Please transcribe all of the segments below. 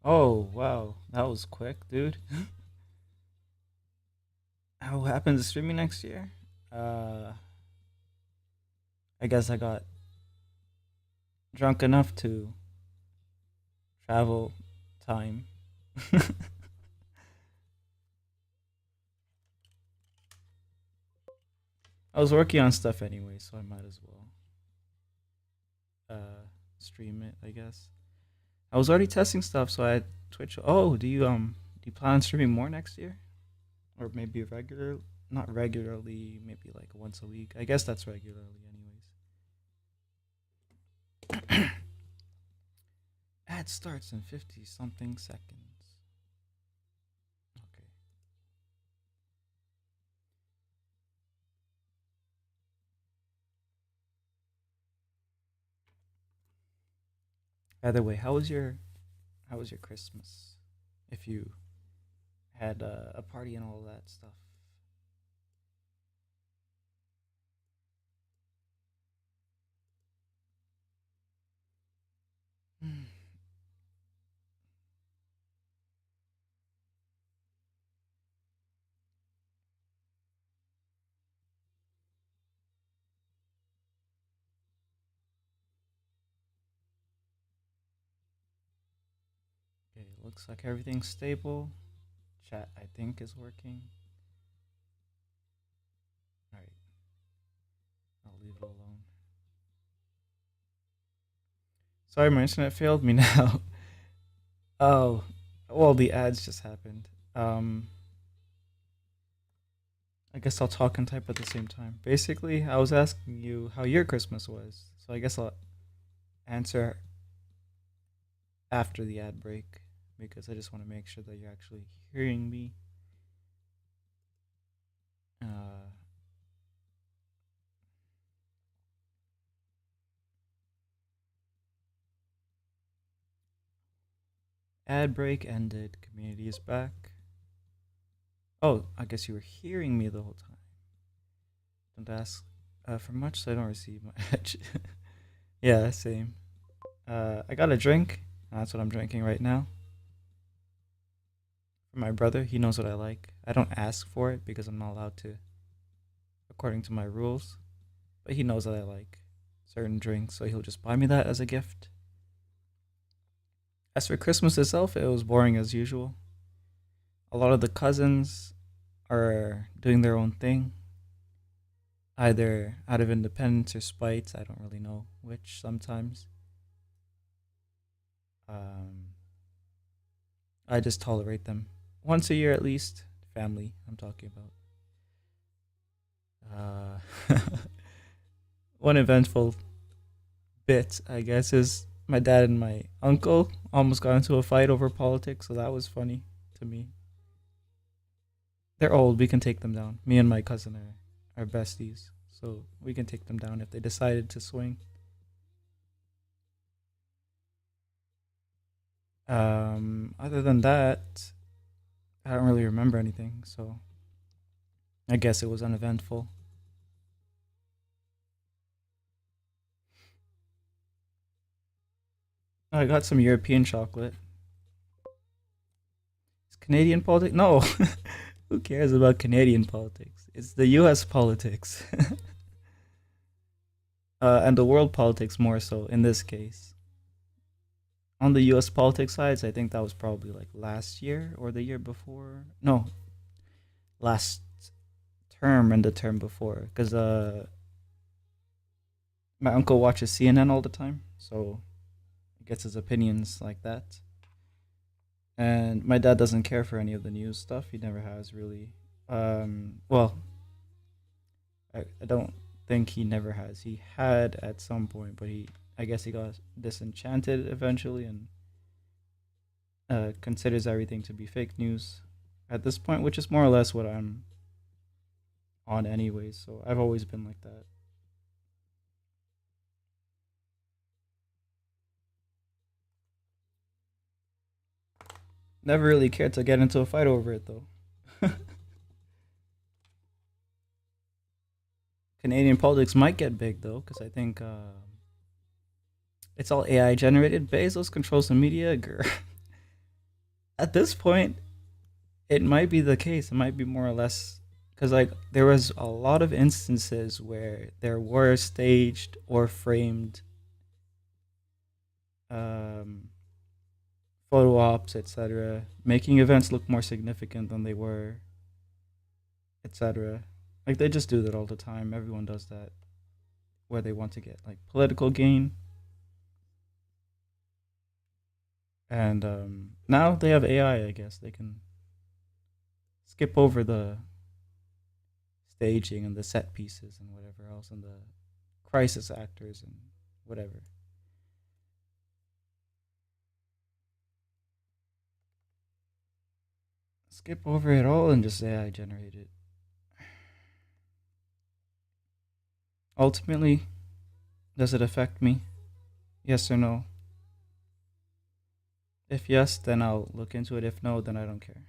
Oh, wow. That was quick, dude. How happens to streaming next year? Uh, I guess I got drunk enough to travel time. I was working on stuff anyway, so I might as well uh stream it, I guess. I was already testing stuff, so I had Twitch. Oh, do you plan on streaming more next year? Or maybe regular not regularly, maybe like once a week. I guess that's regularly anyways. Ad starts in 50 something seconds. Okay. Either way, how was your Christmas? If you had a party and all that stuff. Okay, looks like everything's stable. Chat, I think, is working. All right, I'll leave it alone. Sorry, my internet failed me now. Oh, well, the ads just happened. I guess I'll talk and type at the same time. Basically, I was asking you how your Christmas was, so I guess I'll answer after the ad break because I just want to make sure that you're actually hearing me. Uh, Ad break ended. Community is back. Oh, I guess you were hearing me the whole time. Don't ask for much, so I don't receive much. Yeah, same. I got a drink. That's what I'm drinking right now. For my brother, he knows what I like. I don't ask for it because I'm not allowed to, according to my rules. But he knows that I like certain drinks, so he'll just buy me that as a gift. As for Christmas itself, it was boring as usual. A lot of the cousins are doing their own thing, either out of independence or spite. I don't really know which sometimes. Um, I just tolerate them once a year at least. Family, I'm talking about. Uh, One eventful bit, I guess, is my dad and my uncle almost got into a fight over politics, so that was funny to me. They're old, we can take them down. Me and my cousin are besties, so we can take them down if they decided to swing. Other than that, I don't really remember anything, so I guess it was uneventful. I got some European chocolate. Is Canadian politics? No. Who cares about Canadian politics? It's the US politics. And the world politics more so in this case. On the US politics sides, I think that was probably like last year or the year before. No, last term and the term before. Because my uncle watches CNN all the time, so he gets his opinions like that. And my dad doesn't care for any of the news stuff. He never has really. Well, I don't think he never has. He had at some point, but I guess he got disenchanted eventually and considers everything to be fake news at this point, which is more or less what I'm on anyways. So I've always been like that. Never really cared to get into a fight over it though. Canadian politics might get big though, because I think It's all AI generated. Bezos controls the media. Grr. At this point, it might be the case. It might be more or less because like there was a lot of instances where there were staged or framed um, photo ops, etc., making events look more significant than they were, etc. Like they just do that all the time. Everyone does that where they want to get like political gain. And now they have AI. I guess they can skip over the staging and the set pieces and whatever else and the crisis actors and whatever. Skip over it all and just AI generate it. Ultimately, does it affect me? Yes or no? If yes, then I'll look into it. If no, then I don't care.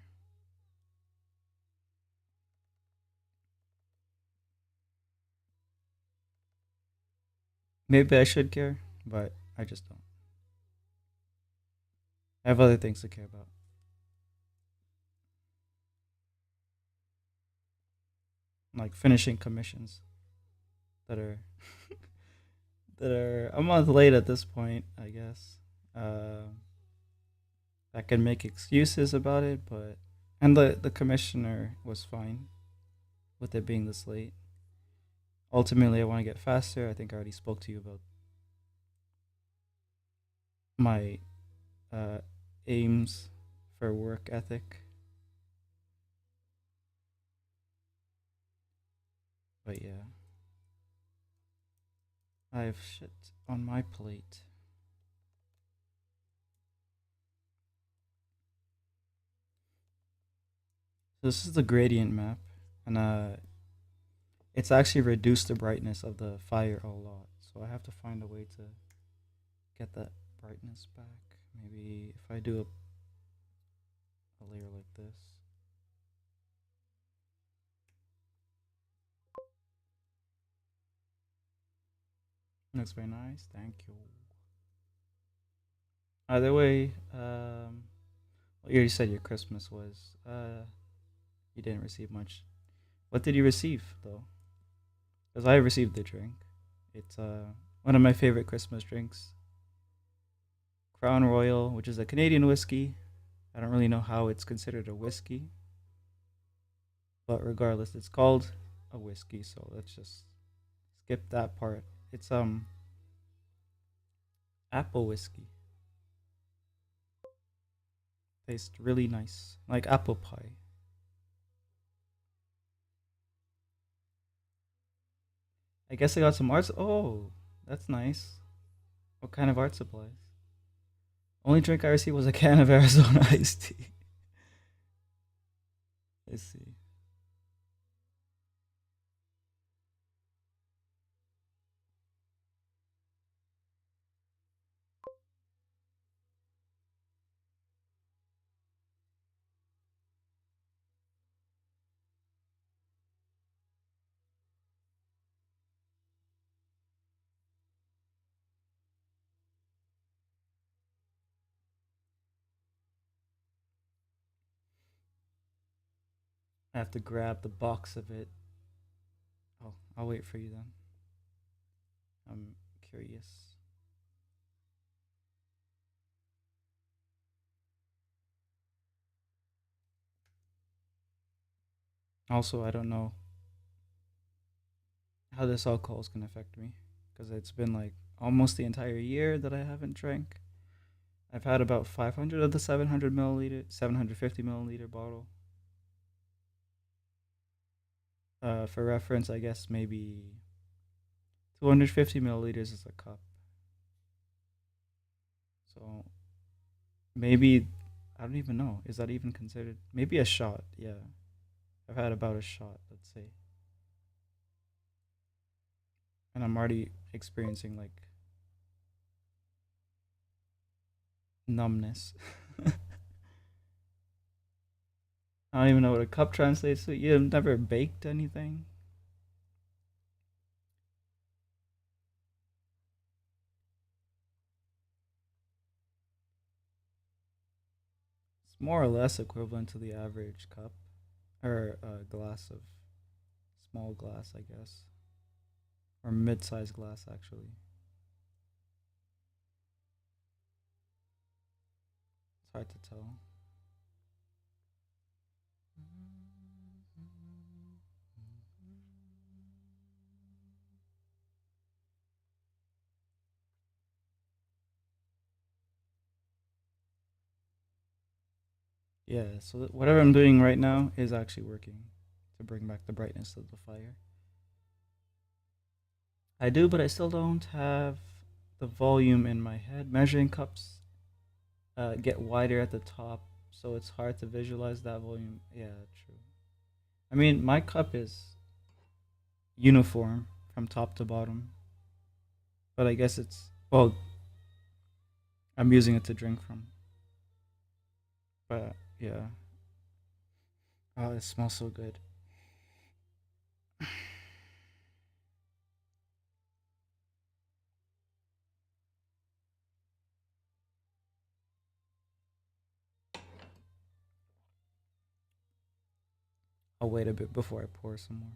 Maybe I should care, but I just don't. I have other things to care about, like finishing commissions that are that are a month late at this point. I guess I can make excuses about it, but and the commissioner was fine with it being this late. Ultimately, I want to get faster. I think I already spoke to you about my uh, aims for work ethic. But yeah, I have shit on my plate. So this is the gradient map, and it's actually reduced the brightness of the fire a lot. So I have to find a way to get that brightness back. Maybe if I do a layer like this. Looks very nice. Thank you. Either way, well, you already said your Christmas was. You didn't receive much. What did you receive though? Because I received the drink. It's one of my favorite Christmas drinks. Crown Royal, which is a Canadian whiskey. I don't really know how it's considered a whiskey, but regardless, it's called a whiskey. So let's just skip that part. It's apple whiskey. Tastes really nice, like apple pie. I guess I got some arts. Oh, that's nice. What kind of art supplies? Only drink I received was a can of Arizona iced tea. Let's see. I have to grab the box of it. Oh, I'll wait for you then. I'm curious. Also, I don't know how this alcohol is gonna affect me because it's been like almost the entire year that I haven't drank. I've had about 500 of the 700 milliliter, 750 milliliter bottle. For reference, I guess maybe 250 milliliters is a cup. So maybe I don't even know. Is that even considered? Maybe a shot. Yeah, I've had about a shot. Let's say, and I'm already experiencing like numbness. I don't even know what a cup translates to. You've never baked anything? It's more or less equivalent to the average cup or glass of small glass, I guess, or mid-sized glass actually. It's hard to tell. Yeah, so whatever I'm doing right now is actually working to bring back the brightness of the fire. I do, but I still don't have the volume in my head. Measuring cups get wider at the top, so it's hard to visualize that volume. Yeah, true. I mean, my cup is uniform from top to bottom, but I guess it's well, I'm using it to drink from. But yeah, oh, it smells so good. I'll wait a bit before I pour some more.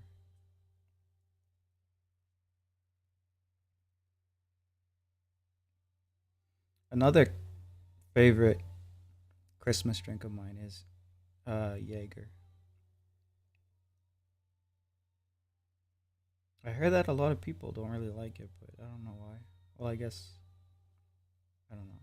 Another favorite Christmas drink of mine is Jaeger. I heard that a lot of people don't really like it, but I don't know why. Well, I guess I don't know.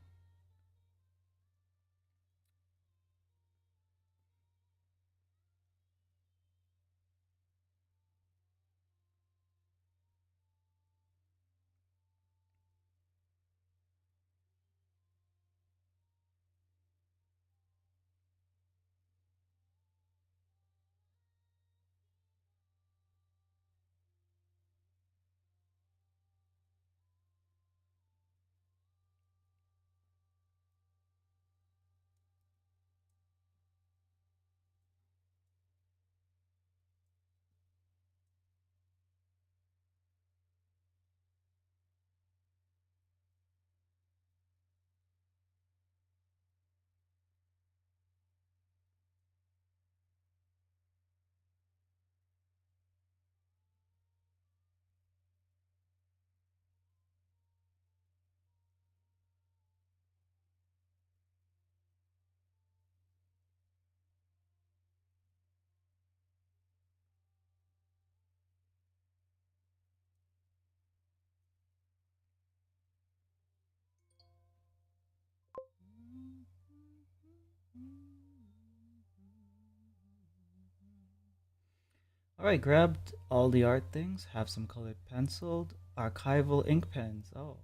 All right, grabbed all the art things. Have some colored penciled, archival ink pens. Oh,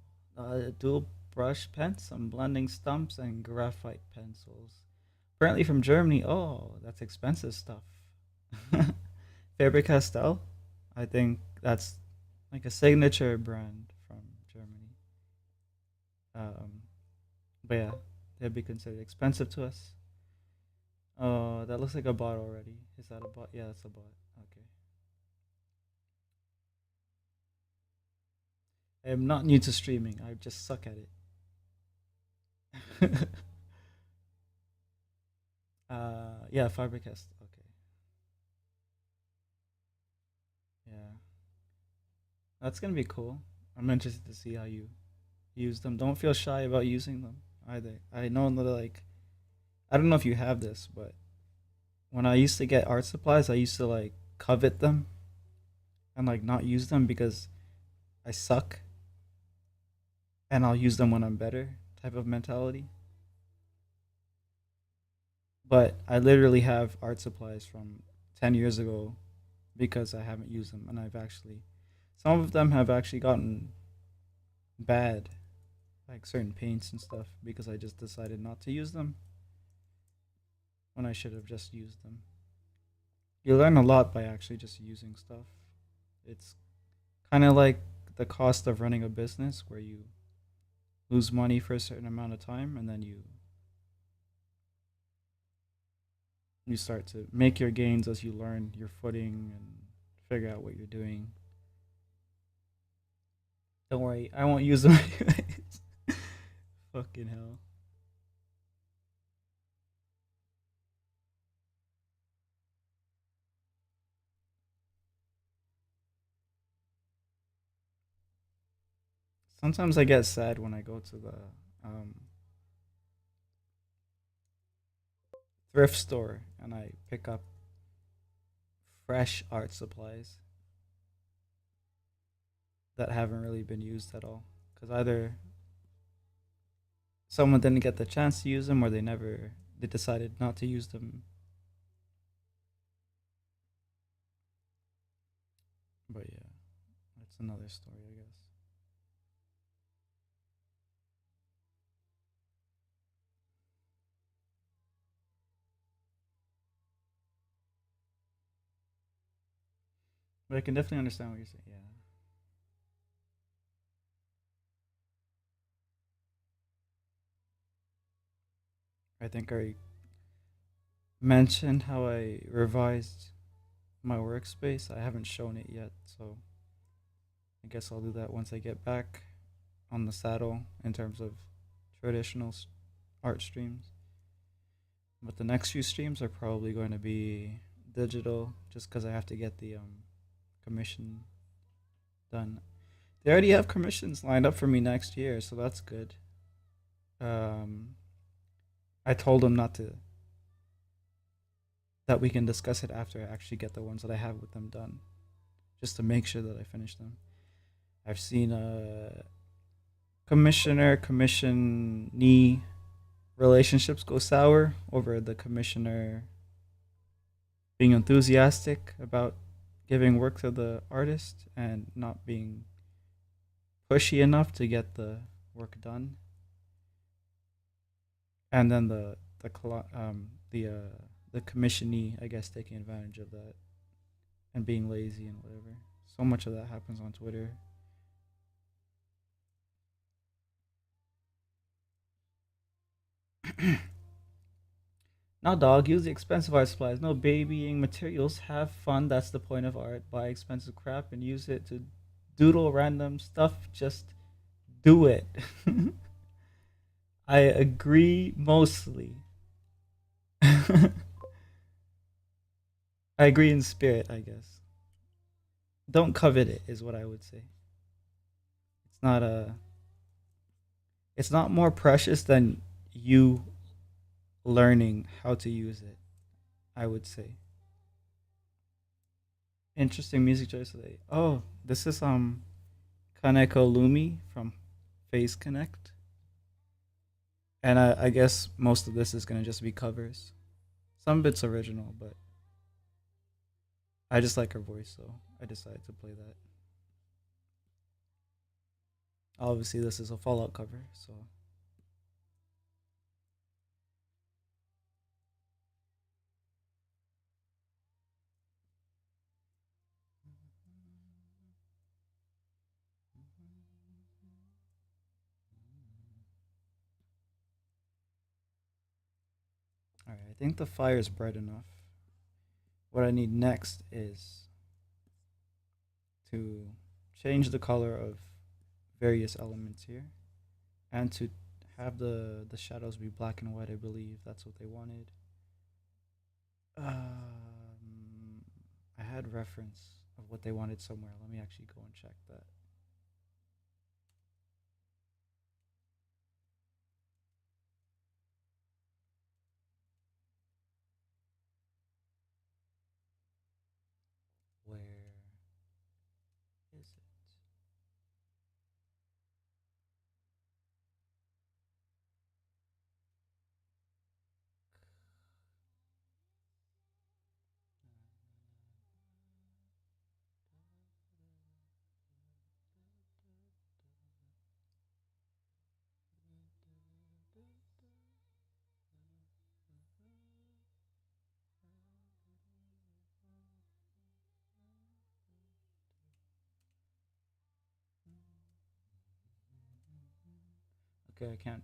dual brush pens, some blending stumps, and graphite pencils. Apparently from Germany. Oh, that's expensive stuff. Faber Castell. I think that's like a signature brand from Germany. Um, but yeah, they'd be considered expensive to us. Oh, that looks like a bot already. Is that a bot? Yeah, that's a bot. Okay. I am not new to streaming. I just suck at it. Yeah, Fabricast. Okay. Yeah, that's gonna be cool. I'm interested to see how you use them. Don't feel shy about using them either. I know that like I don't know if you have this, but when I used to get art supplies, I used to like covet them and like not use them because I suck and I'll use them when I'm better type of mentality. But I literally have art supplies from 10 years ago because I haven't used them and I've actually some of them have actually gotten bad, like certain paints and stuff, because I just decided not to use them when I should have just used them. You learn a lot by actually just using stuff. It's kind of like the cost of running a business where you lose money for a certain amount of time and then you start to make your gains as you learn your footing and figure out what you're doing. Don't worry, I won't use them anyways. Fucking hell. Sometimes I get sad when I go to the um, thrift store and I pick up fresh art supplies that haven't really been used at all. Because either someone didn't get the chance to use them or they decided not to use them. But yeah, that's another story, I guess. But I can definitely understand what you're saying. Yeah. I think I mentioned how I revised my workspace. I haven't shown it yet, so I guess I'll do that once I get back on the saddle in terms of traditional art streams. But the next few streams are probably going to be digital just because I have to get the commission done. They already have commissions lined up for me next year, so that's good. Um, I told them not to, that we can discuss it after I actually get the ones that I have with them done, just to make sure that I finish them. I've seen a commissioner commissionee relationships go sour over the commissioner being enthusiastic about giving work to the artist and not being pushy enough to get the work done, and then the commissionee, I guess, taking advantage of that and being lazy and whatever. So much of that happens on Twitter. Now, dog, use the expensive art supplies. No babying materials. Have fun. That's the point of art. Buy expensive crap and use it to doodle random stuff. Just do it. I agree mostly. I agree in spirit, I guess. Don't covet it, is what I would say. It's not a. It's not more precious than you learning how to use it. I would say. Interesting music choice today. Oh, this is Kaneko Lumi from Phase Connect, and I guess most of this is gonna just be covers. Some bits original, but I just like her voice, so I decided to play that. Obviously, this is a Fallout cover, so all right. I think the fire is bright enough. What I need next is to change the color of various elements here, and to have the shadows be black and white. I believe that's what they wanted. I had reference of what they wanted somewhere. Let me actually go and check that. Where is it? Okay, I can't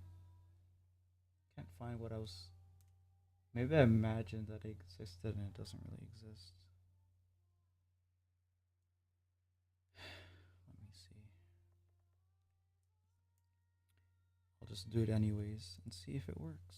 find what I was. Maybe I imagined that it existed and it doesn't really exist. Let me see. I'll just do it anyways and see if it works.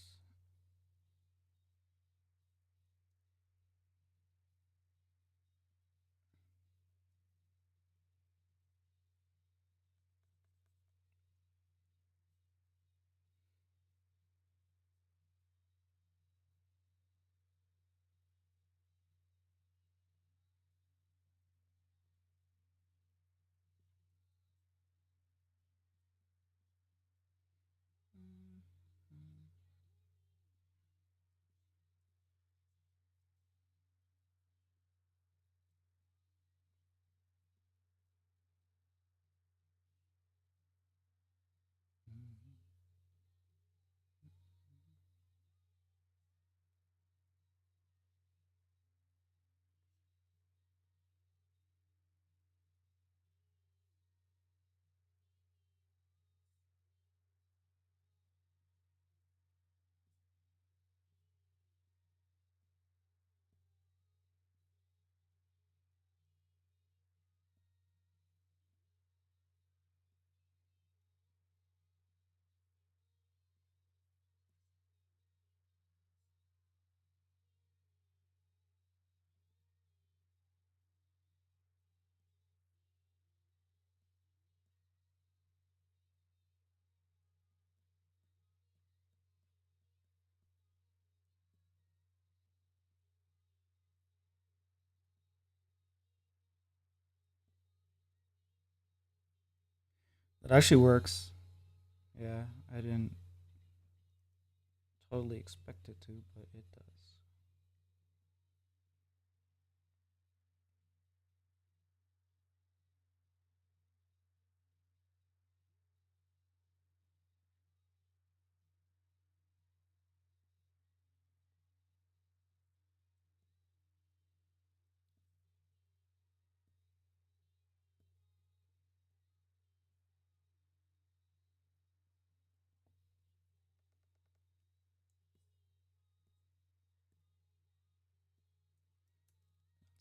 It actually works. Yeah, I didn't totally expect it to, but it does.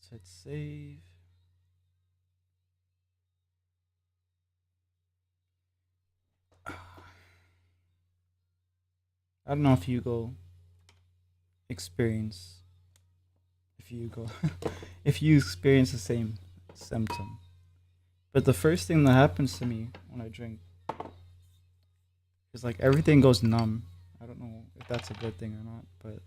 So hit save. I don't know if you go experience if you go if you experience the same symptom. But the first thing that happens to me when I drink is like everything goes numb. I don't know if that's a good thing or not, but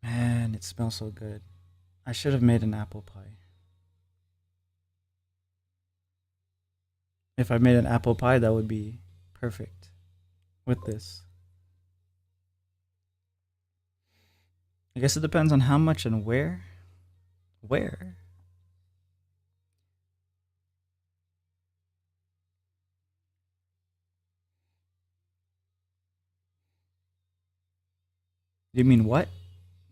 man, it smells so good. I should have made an apple pie. If I made an apple pie, that would be perfect with this. I guess it depends on how much and where. Where? You mean what?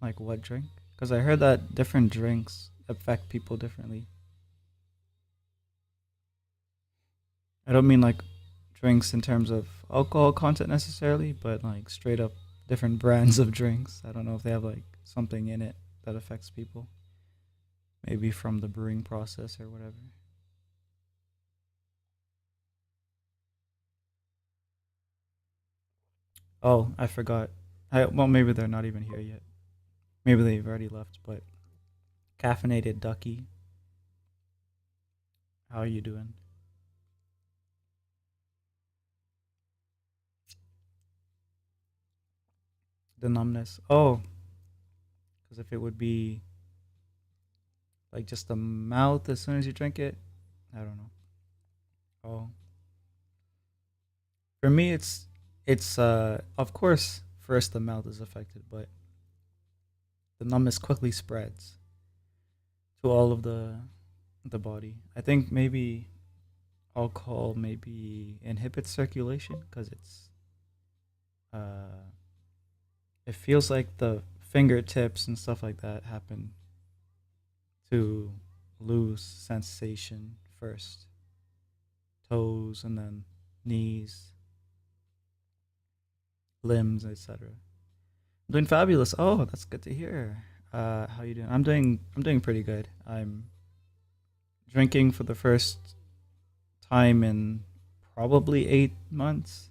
Like what drink? Because I heard that different drinks affect people differently. I don't mean like drinks in terms of alcohol content necessarily, but like straight up different brands of drinks. I don't know if they have like something in it that affects people. Maybe from the brewing process or whatever. Oh, I forgot. Well, maybe they're not even here yet. Maybe they've already left. But caffeinated ducky, how are you doing? The numbness. Oh, because if it would be like just the mouth as soon as you drink it, I don't know. Oh, for me, it's of course first the mouth is affected, but the numbness quickly spreads to all of the body. I think maybe alcohol maybe inhibits circulation because uh it feels like the fingertips and stuff like that happen to lose sensation first, toes and then knees, limbs, etc. I'm doing fabulous. Oh, that's good to hear. How you doing? I'm doing pretty good. I'm drinking for the first time in probably 8 months.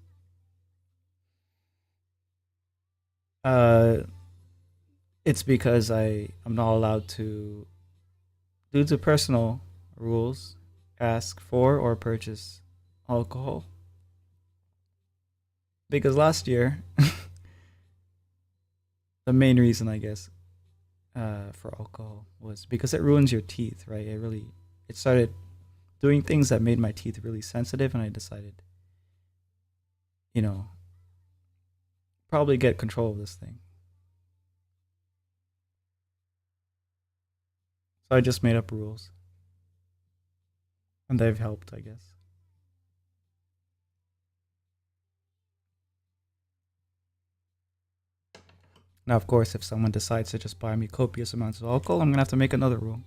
Uh, it's because I'm not allowed to, due to personal rules, ask for or purchase alcohol. Because last year, the main reason I guess for alcohol was because it ruins your teeth, right? It started doing things that made my teeth really sensitive, and I decided, you know, probably get control of this thing. So I just made up rules, and they've helped, I guess. Now, of course, if someone decides to just buy me copious amounts of alcohol, I'm gonna have to make another rule.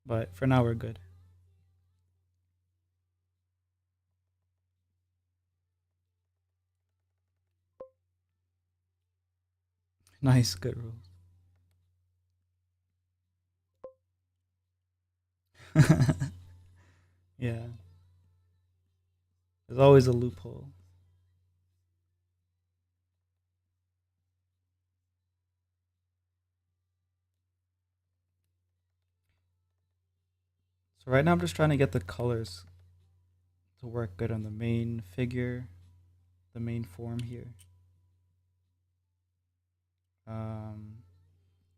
But for now, we're good. Nice, good rules. Yeah, there's always a loophole. So right now I'm just trying to get the colors to work good on the main figure, the main form here. Um,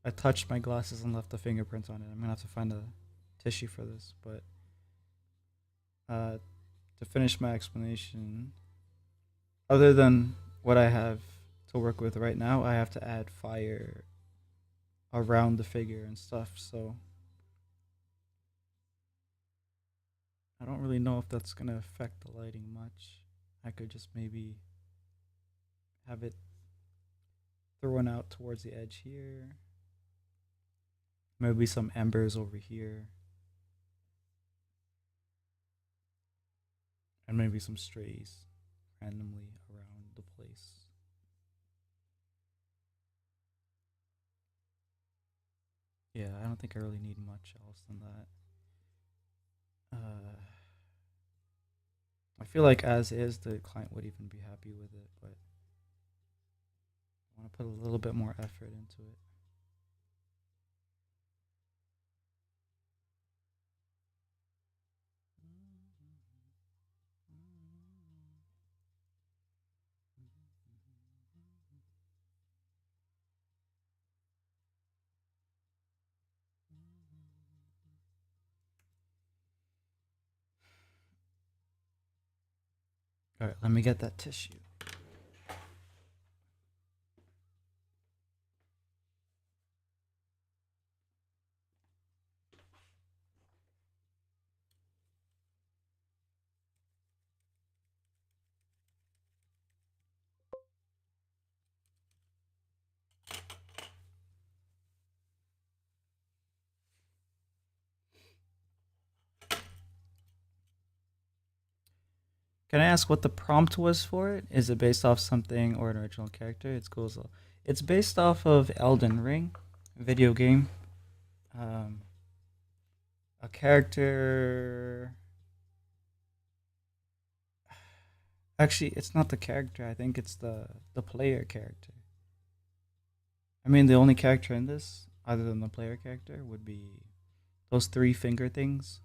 I touched my glasses and left the fingerprints on it. I'm gonna have to find a tissue for this, but uh, to finish my explanation, other than what I have to work with right now, I have to add fire around the figure and stuff. So I don't really know if that's gonna affect the lighting much. I could just maybe have it thrown out towards the edge here. Maybe some embers over here. And maybe some strays randomly around the place. Yeah, I don't think I really need much else than that. I feel like as is, the client would even be happy with it, but I want to put a little bit more effort into it. All right, let me get that tissue. Can I ask what the prompt was for it? Is it based off something or an original character? It's based off of Elden Ring, video game. Um, a character. Actually, it's not the character. I think it's the player character. I mean, the only character in this, other than the player character, would be those three finger things,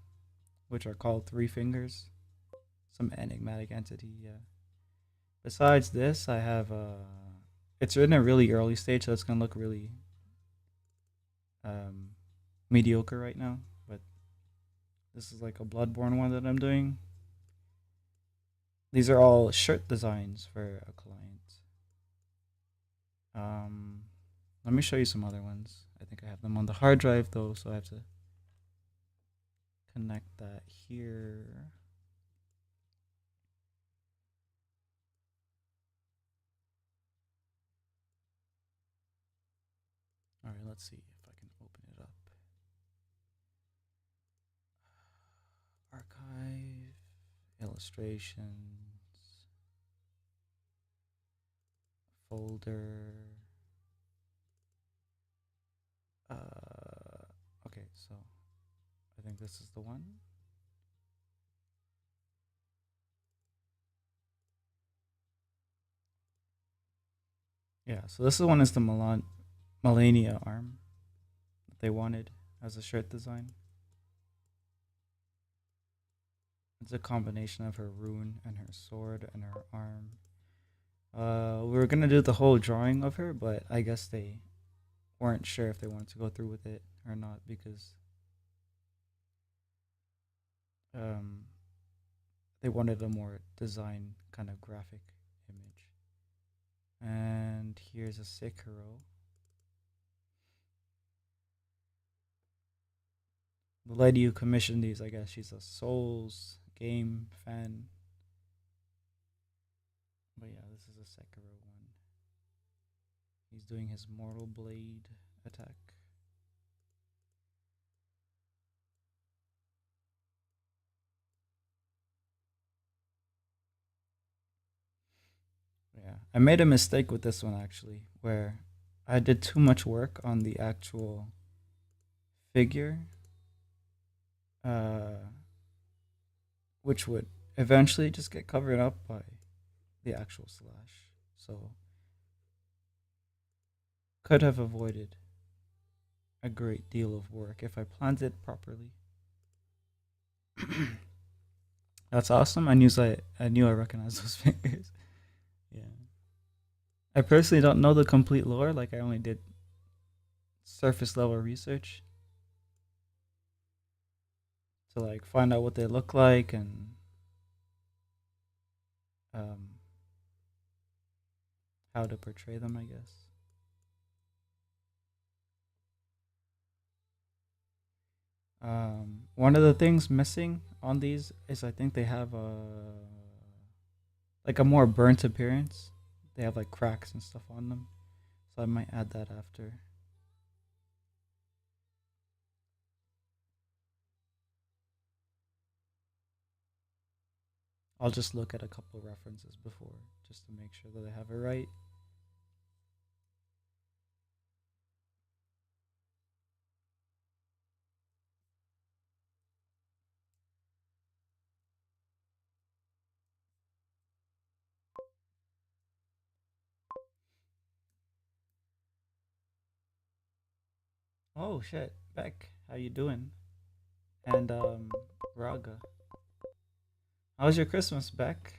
which are called three fingers. Some enigmatic entity. Yeah. Besides this, I have it's in a really early stage, so it's gonna look really um, mediocre right now. But this is like a Bloodborne one that I'm doing. These are all shirt designs for a client. Um, Let me show you some other ones. I think I have them on the hard drive though, so I have to connect that here. All right, let's see if I can open it up. Archive, illustrations, folder. Okay, so I think this is the one. Yeah, so this one is the Melania arm that they wanted as a shirt design. It's a combination of her rune and her sword and her arm. We were gonna do the whole drawing of her, but I guess they weren't sure if they wanted to go through with it or not because um, they wanted a more design kind of graphic image. And here's a Sekiro. The lady who commissioned these, I guess she's a Souls game fan. But yeah, this is a Sekiro one. He's doing his Mortal Blade attack. Yeah, I made a mistake with this one actually, where I did too much work on the actual figure. Uh, which would eventually just get covered up by the actual slash. So could have avoided a great deal of work if I planned it properly. That's awesome. I knew I recognized those fingers. Yeah. I personally don't know the complete lore. Like I only did surface level research to like find out what they look like and um, how to portray them, I guess. One of the things missing on these is I think they have a more burnt appearance. They have like cracks and stuff on them, so I might add that after. I'll just look at a couple references before just to make sure that I have it right. Oh shit, Beck, how you doing? And Raga, how was your Christmas, Beck?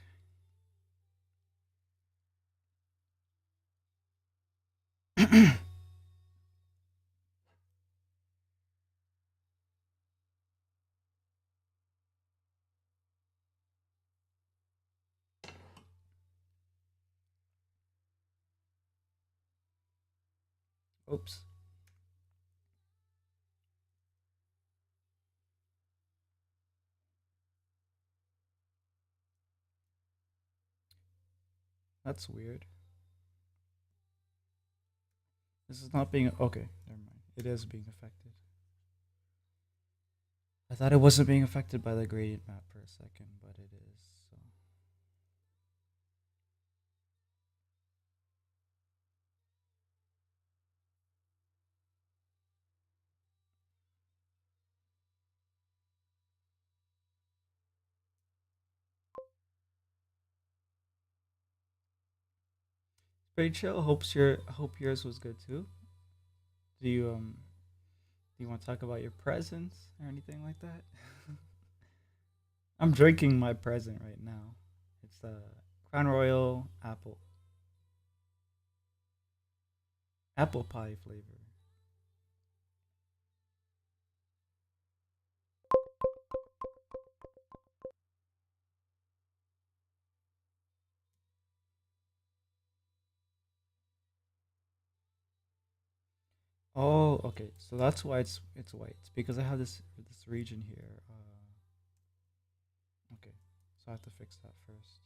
Oops. That's weird. This is not being okay. Never mind. It is being affected. I thought it wasn't being affected by the gradient map for a second, but it is. So pretty chill. Hope yours was good too. Do you do you want to talk about your presents or anything like that? I'm drinking my present right now. It's Crown Royal apple pie flavor. Oh, okay. So that's why it's white. It's because I have this region here. Okay, so I have to fix that first.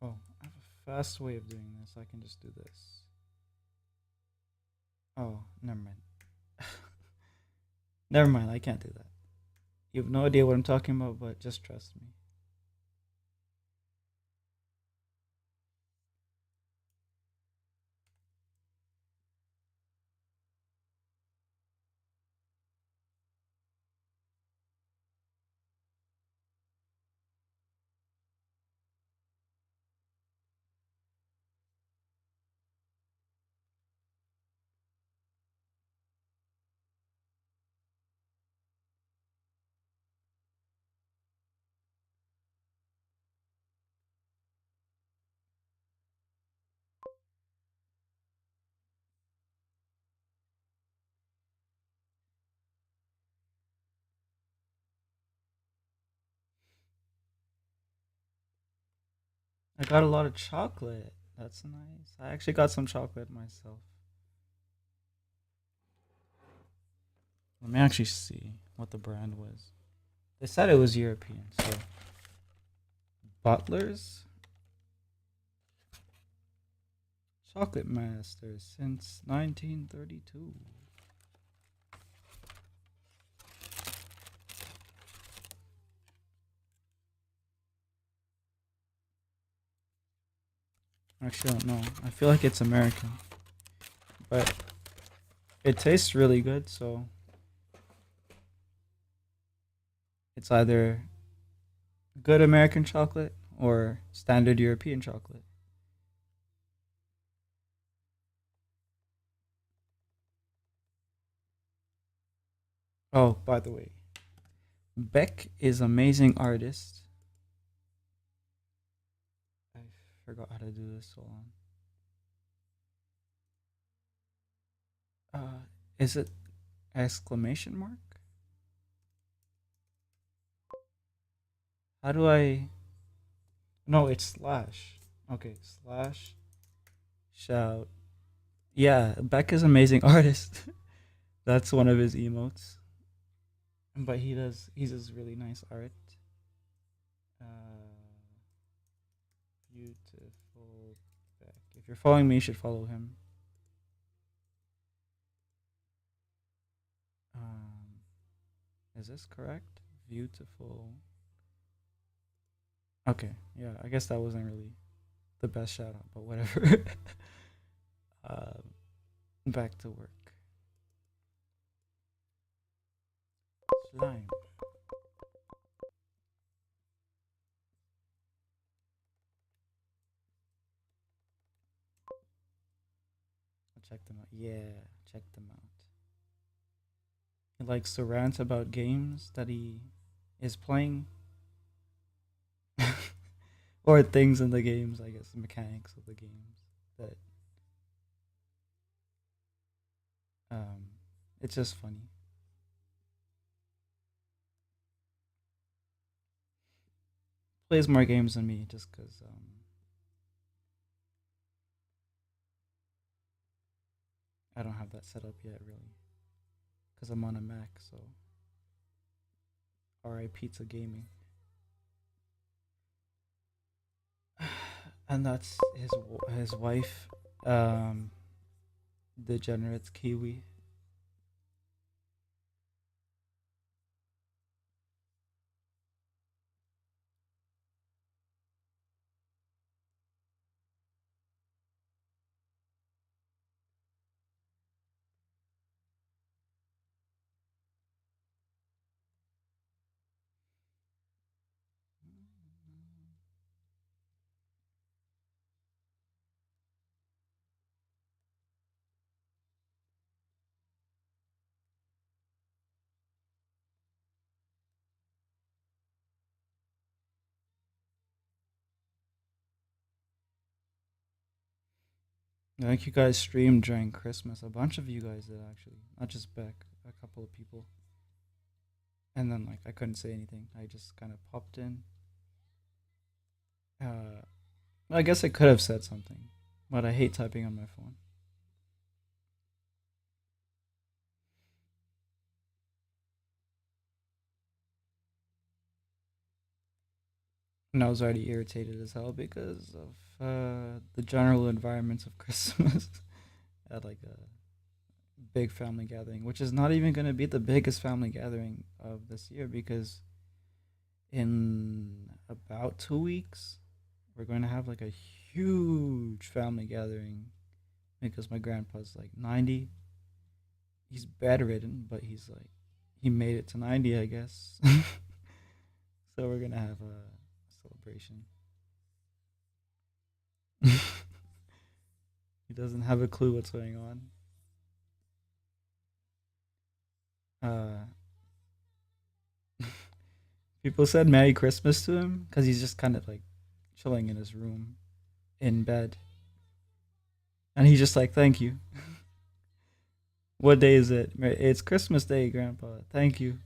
Oh, I have a fast way of doing this. I can just do this. Oh, never mind. Never mind. I can't do that. You have no idea what I'm talking about, but just trust me. I got a lot of chocolate. That's nice. I actually got some chocolate myself. Let me actually see what the brand was. They said it was European, so Butler's Chocolate Masters since 1932. Actually, I don't know. I feel like it's American, but it tastes really good. So it's either good American chocolate or standard European chocolate. Oh, by the way, Beck is amazing artist. I forgot how to do this. Hold on. Is it exclamation mark? How do I? No, it's slash. Okay, slash shout. Yeah, Beck is amazing artist. That's one of his emotes. But he does really nice art. Uh, beautiful Beck. If you're following me, you should follow him. Um, is this correct? Beautiful. Okay, yeah. I guess that wasn't really the best shout out, but whatever. um, back to work. Slime. I'll check them out. Yeah, check them out. He likes to rant about games that he is playing, or things in the games. I guess the mechanics of the games that um, it's just funny. Plays more games than me just because I don't have that set up yet, really. Because I'm on a Mac, so RIP to gaming. And that's his wife, um, degenerate Kiwi. I think you guys streamed during Christmas. A bunch of you guys did actually, not just Beck. A couple of people. And then like I couldn't say anything. I just kind of popped in. Uh, I guess I could have said something, but I hate typing on my phone. And I was already irritated as hell because of the general environments of Christmas at like a big family gathering, which is not even going to be the biggest family gathering of this year because in about 2 weeks we're going to have like a huge family gathering because my grandpa's like 90. He's bedridden, but he's like he made it to 90, I guess. So we're gonna have a celebration. He doesn't have a clue what's going on. Uh, People said Merry Christmas to him because he's just kind of like chilling in his room in bed, and he's just like, "Thank you." What day is it? It's Christmas Day, Grandpa. Thank you.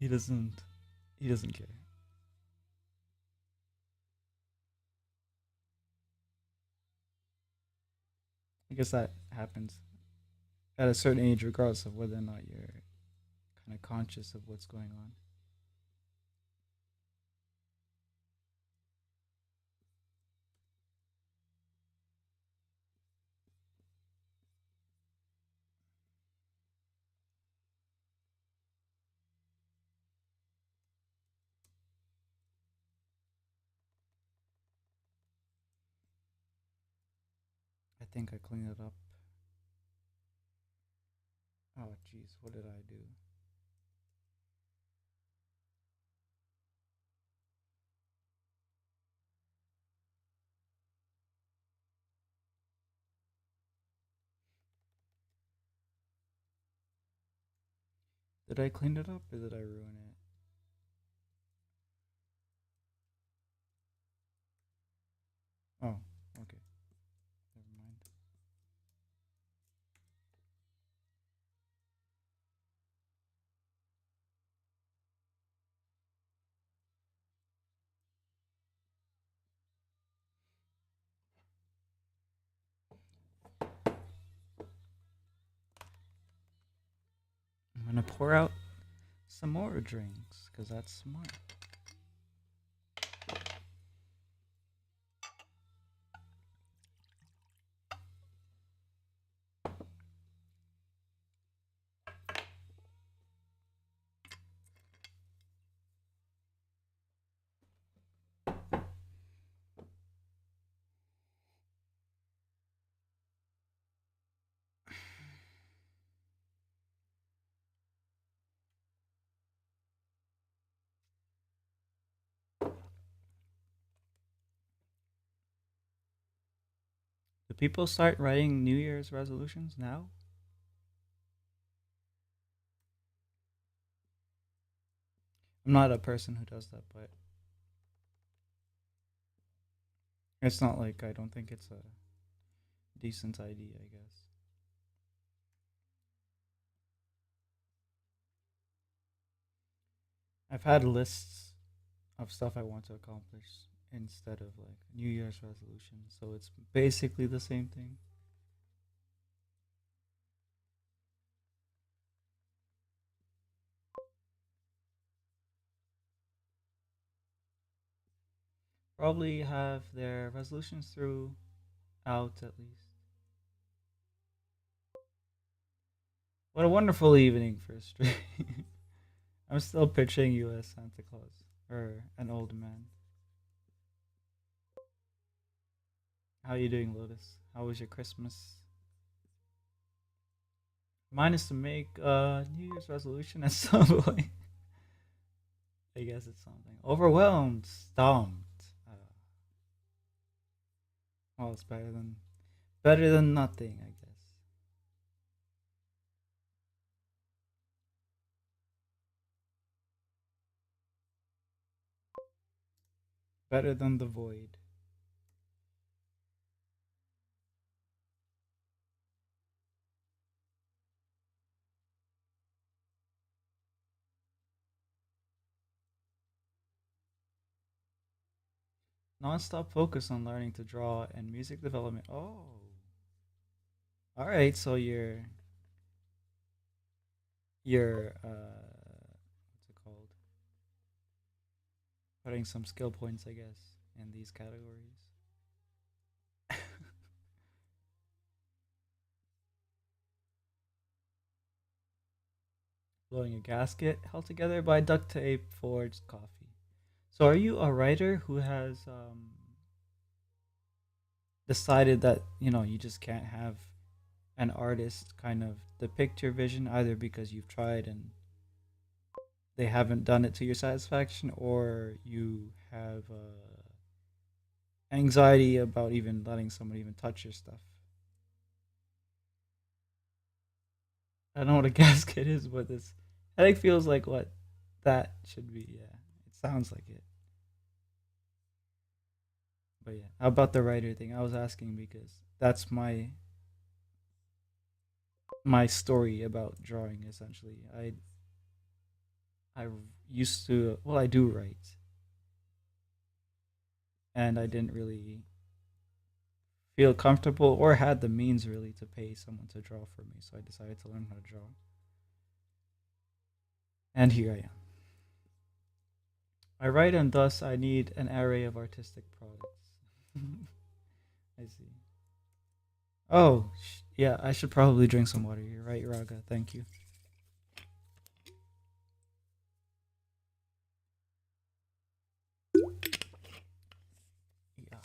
he doesn't. He doesn't care. I guess that happens at a certain age, regardless of whether or not you're kind of conscious of what's going on. think I cleaned it up. Oh, jeez, what did I do? Did I clean it up or did I ruin it? Oh, okay. Never mind. I'm gonna pour out some more drinks because that's smart. Do people start writing New Year's resolutions now? I'm not a person who does that, but it's not like I don't think it's a decent idea, I guess. I've had lists of stuff I want to accomplish instead of like New Year's resolutions, so it's basically the same thing. Probably have their resolutions throughout at least. What a wonderful evening for a stream. I'm still picturing you as Santa Claus or an old man. How are you doing, Lotus? How was your Christmas? Mine is to make a New Year's resolution at some point. I guess it's something. Overwhelmed, stumped. Well, it's better than nothing, I guess. Better than the void. Non-stop focus on learning to draw and music development. Oh, all right. So you're what's it called? Putting some skill points, I guess, in these categories. Blowing a gasket held together by duct tape forged coffee. So, are you a writer who has decided that you just can't have an artist kind of depict your vision either because you've tried and they haven't done it to your satisfaction, or you have anxiety about even letting someone even touch your stuff? I don't know what a gasket is, but this I think feels like what that should be. Yeah, it sounds like it. But yeah, how about the writer thing? I was asking because that's my story about drawing. Essentially, I used to, well, I do write, and I didn't really feel comfortable or had the means really to pay someone to draw for me. So I decided to learn how to draw, and here I am. I write, and thus I need an array of artistic products. I see. Oh, yeah, I should probably drink some water here, right, Raga? Thank you. Yeah.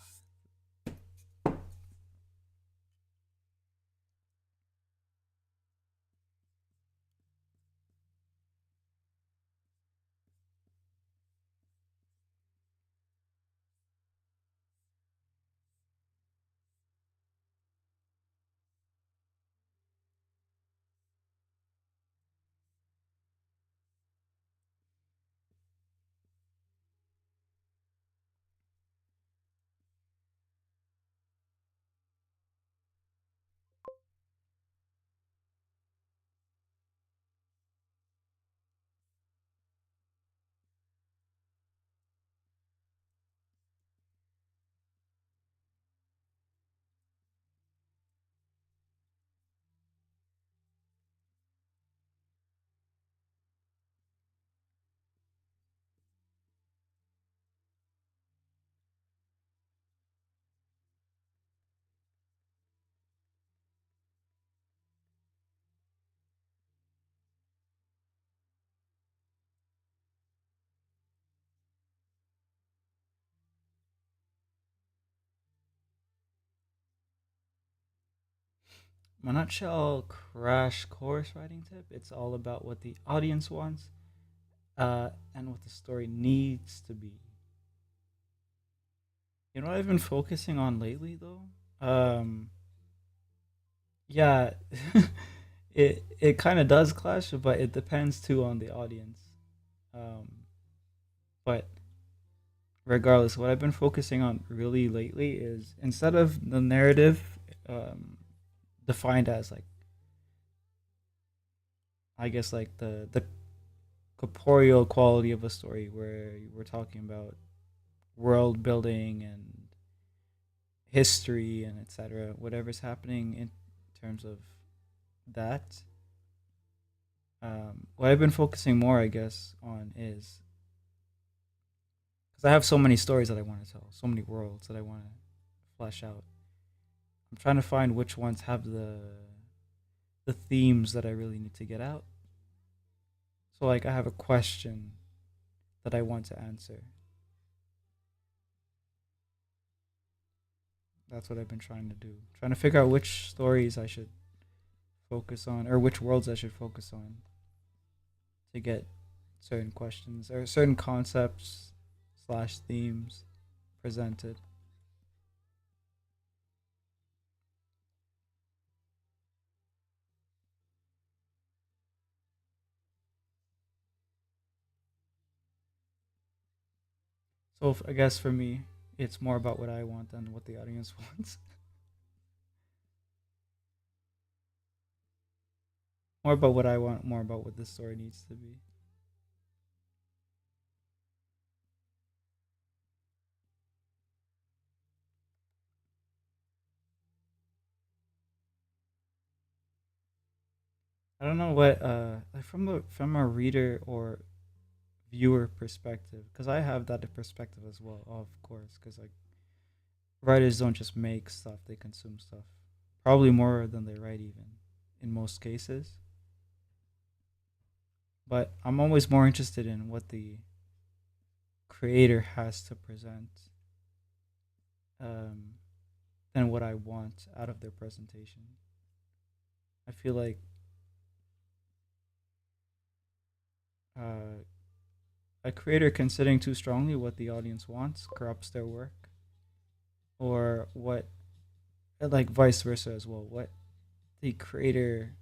My nutshell crash course writing tip. It's all about what the audience wants, and what the story needs to be. You know what I've been focusing on lately, though. Yeah, it kind of does clash, but it depends too on the audience. Um, but regardless, what I've been focusing on really lately is instead of the narrative, um, defined as like I guess like the corporeal quality of a story, where we're talking about world building and history and etc. Whatever's happening in terms of that. What I've been focusing more, I guess, on is because I have so many stories that I want to tell, so many worlds that I want to flesh out. I'm trying to find which ones have the themes that I really need to get out. So like I have a question that I want to answer. That's what I've been trying to do. Trying to figure out which stories I should focus on or which worlds I should focus on to get certain questions or certain concepts slash themes presented. So I guess for me, it's more about what I want than what the audience wants. More about what I want, more about what the story needs to be. I don't know what like from a reader or viewer perspective, because I have that perspective as well, of course, because like writers don't just make stuff, they consume stuff, probably more than they write even in most cases. But I'm always more interested in what the creator has to present, um, than what I want out of their presentation. I feel like uh, a creator considering too strongly what the audience wants corrupts their work, or what, like vice versa as well. What the creator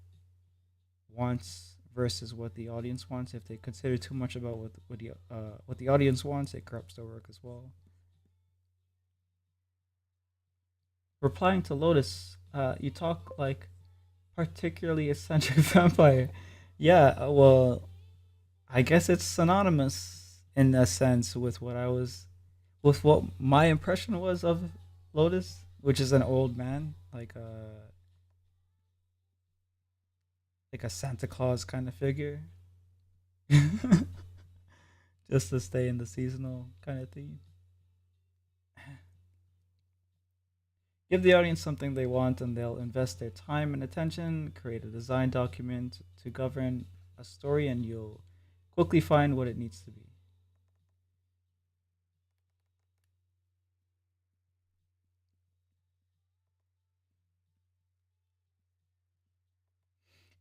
wants versus what the audience wants. If they consider too much about what the audience wants, it corrupts their work as well. Replying to Lotus, you talk like particularly eccentric vampire. Yeah, well, I guess it's synonymous in a sense with with what my impression was of Lotus, which is an old man, like a Santa Claus kind of figure, just to stay in the seasonal kind of theme. Give the audience something they want, and they'll invest their time and attention. Create a design document to govern a story, and you'll quickly find what it needs to be.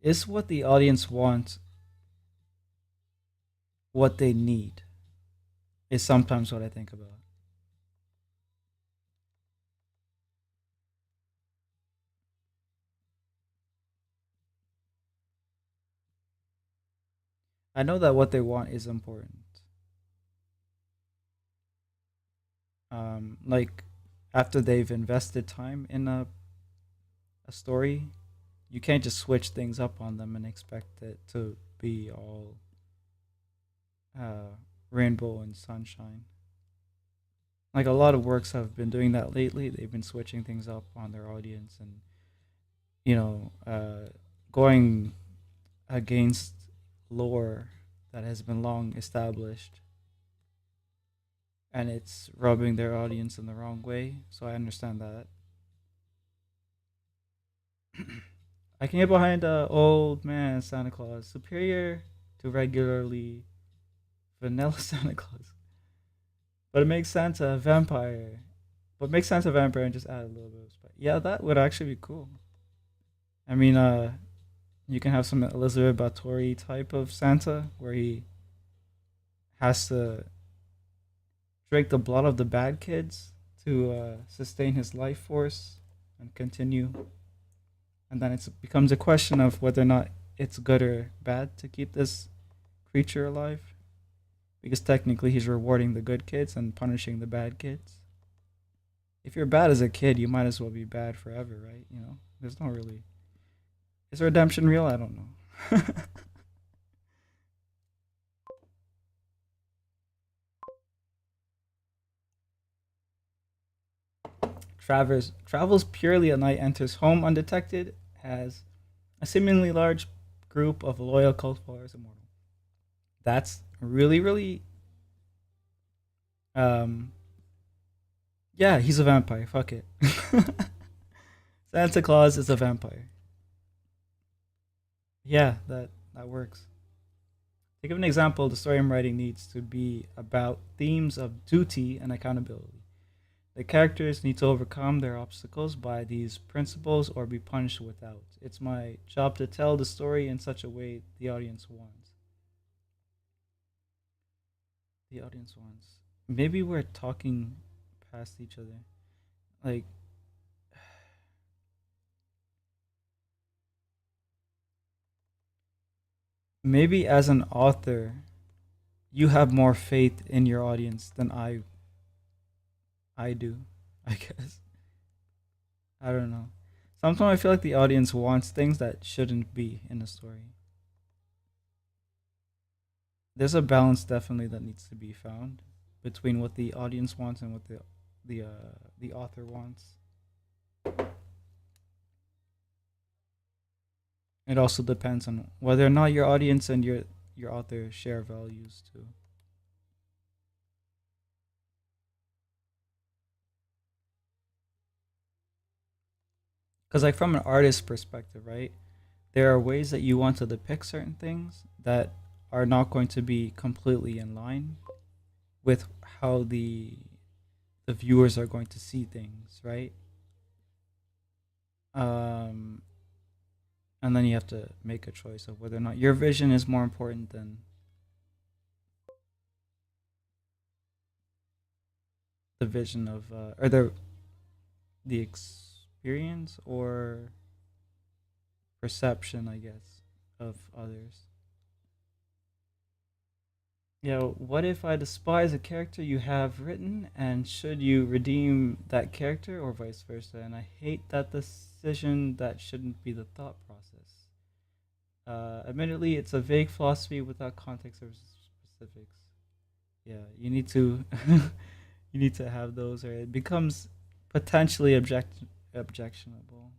Is what the audience wants what they need? Is sometimes what I think about. I know that what they want is important. Like after they've invested time in a story, you can't just switch things up on them and expect it to be all uh, rainbow and sunshine. Like a lot of works have been doing that lately. They've been switching things up on their audience and you know going against lore that has been long established, and it's rubbing their audience in the wrong way. So I understand that. I can get behind old man Santa Claus, superior to regularly vanilla Santa Claus. But it makes Santa a vampire. But make Santa a vampire and just add a little bit of spice. Yeah, that would actually be cool. I mean, you can have some Elizabeth Bathory type of Santa where he has to drink the blood of the bad kids to sustain his life force and continue. And then it becomes a question of whether or not it's good or bad to keep this creature alive, because technically he's rewarding the good kids and punishing the bad kids. If you're bad as a kid, you might as well be bad forever, right? You know, there's no really. Is redemption real? I don't know. Travers travels purely at night, enters home undetected, has a seemingly large group of loyal cult followers, immortal. That's really, really. Um, yeah, he's a vampire. Fuck it. Santa Claus is a vampire. Yeah, that works. To give an example, the story I'm writing needs to be about themes of duty and accountability. The characters need to overcome their obstacles by these principles or be punished without. It's my job to tell the story in such a way the audience wants. The audience wants. Maybe we're talking past each other. Like, maybe as an author, you have more faith in your audience than I do, I guess. I don't know. Sometimes I feel like the audience wants things that shouldn't be in a story. There's a balance definitely that needs to be found between what the audience wants and what the author wants. It also depends on whether or not your audience and your author share values too. Because like from an artist's perspective, right? There are ways that you want to depict certain things that are not going to be completely in line with how the viewers are going to see things, right? Um, and then you have to make a choice of whether or not your vision is more important than the vision of or the experience or perception, I guess, of others. Yeah, what if I despise a character you have written, and should you redeem that character or vice versa? And I hate that decision. That shouldn't be the thought process. Admittedly, it's a vague philosophy without context or specifics. Yeah, you need to you need to have those, or it becomes potentially objectionable.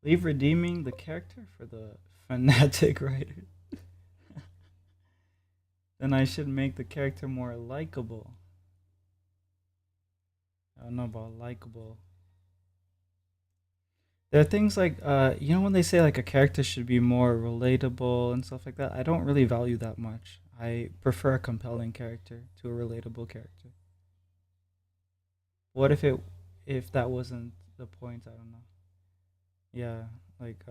Leave redeeming the character for the fanatic writer. Then I should make the character more likable. I don't know about likable. There are things like you know when they say like a character should be more relatable and stuff like that. I don't really value that much. I prefer a compelling character to a relatable character. What if that wasn't the point? I don't know. Yeah, like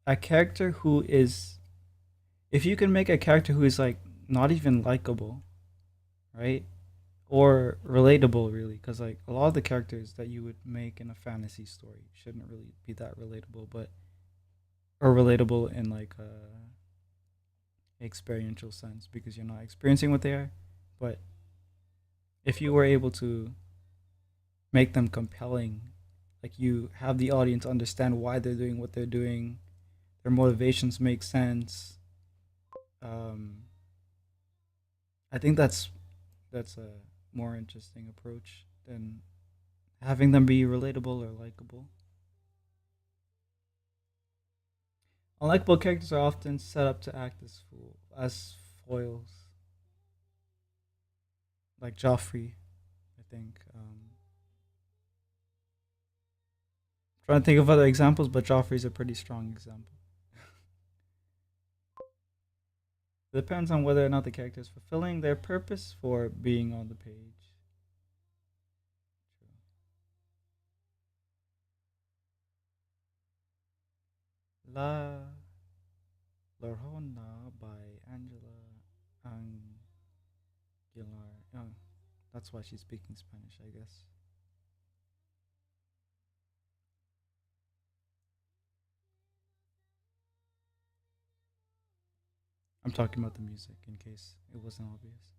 a character who is, if you can make a character who is like not even likable, right? Or relatable really, because like a lot of the characters that you would make in a fantasy story shouldn't really be that relatable, but or relatable in like a experiential sense because you're not experiencing what they are. But if you were able to make them compelling, like you have the audience understand why they're doing what they're doing, their motivations make sense. um I think that's a more interesting approach than having them be relatable or likable. Unlikable characters are often set up to act as foils, like Joffrey. I think. Trying to think of other examples, but Joffrey's a pretty strong example. It depends on whether or not the character is fulfilling their purpose for being on the page. La Lorona by Angela Aguilar. Oh, that's why she's speaking Spanish, I guess. I'm talking about the music in case it wasn't obvious.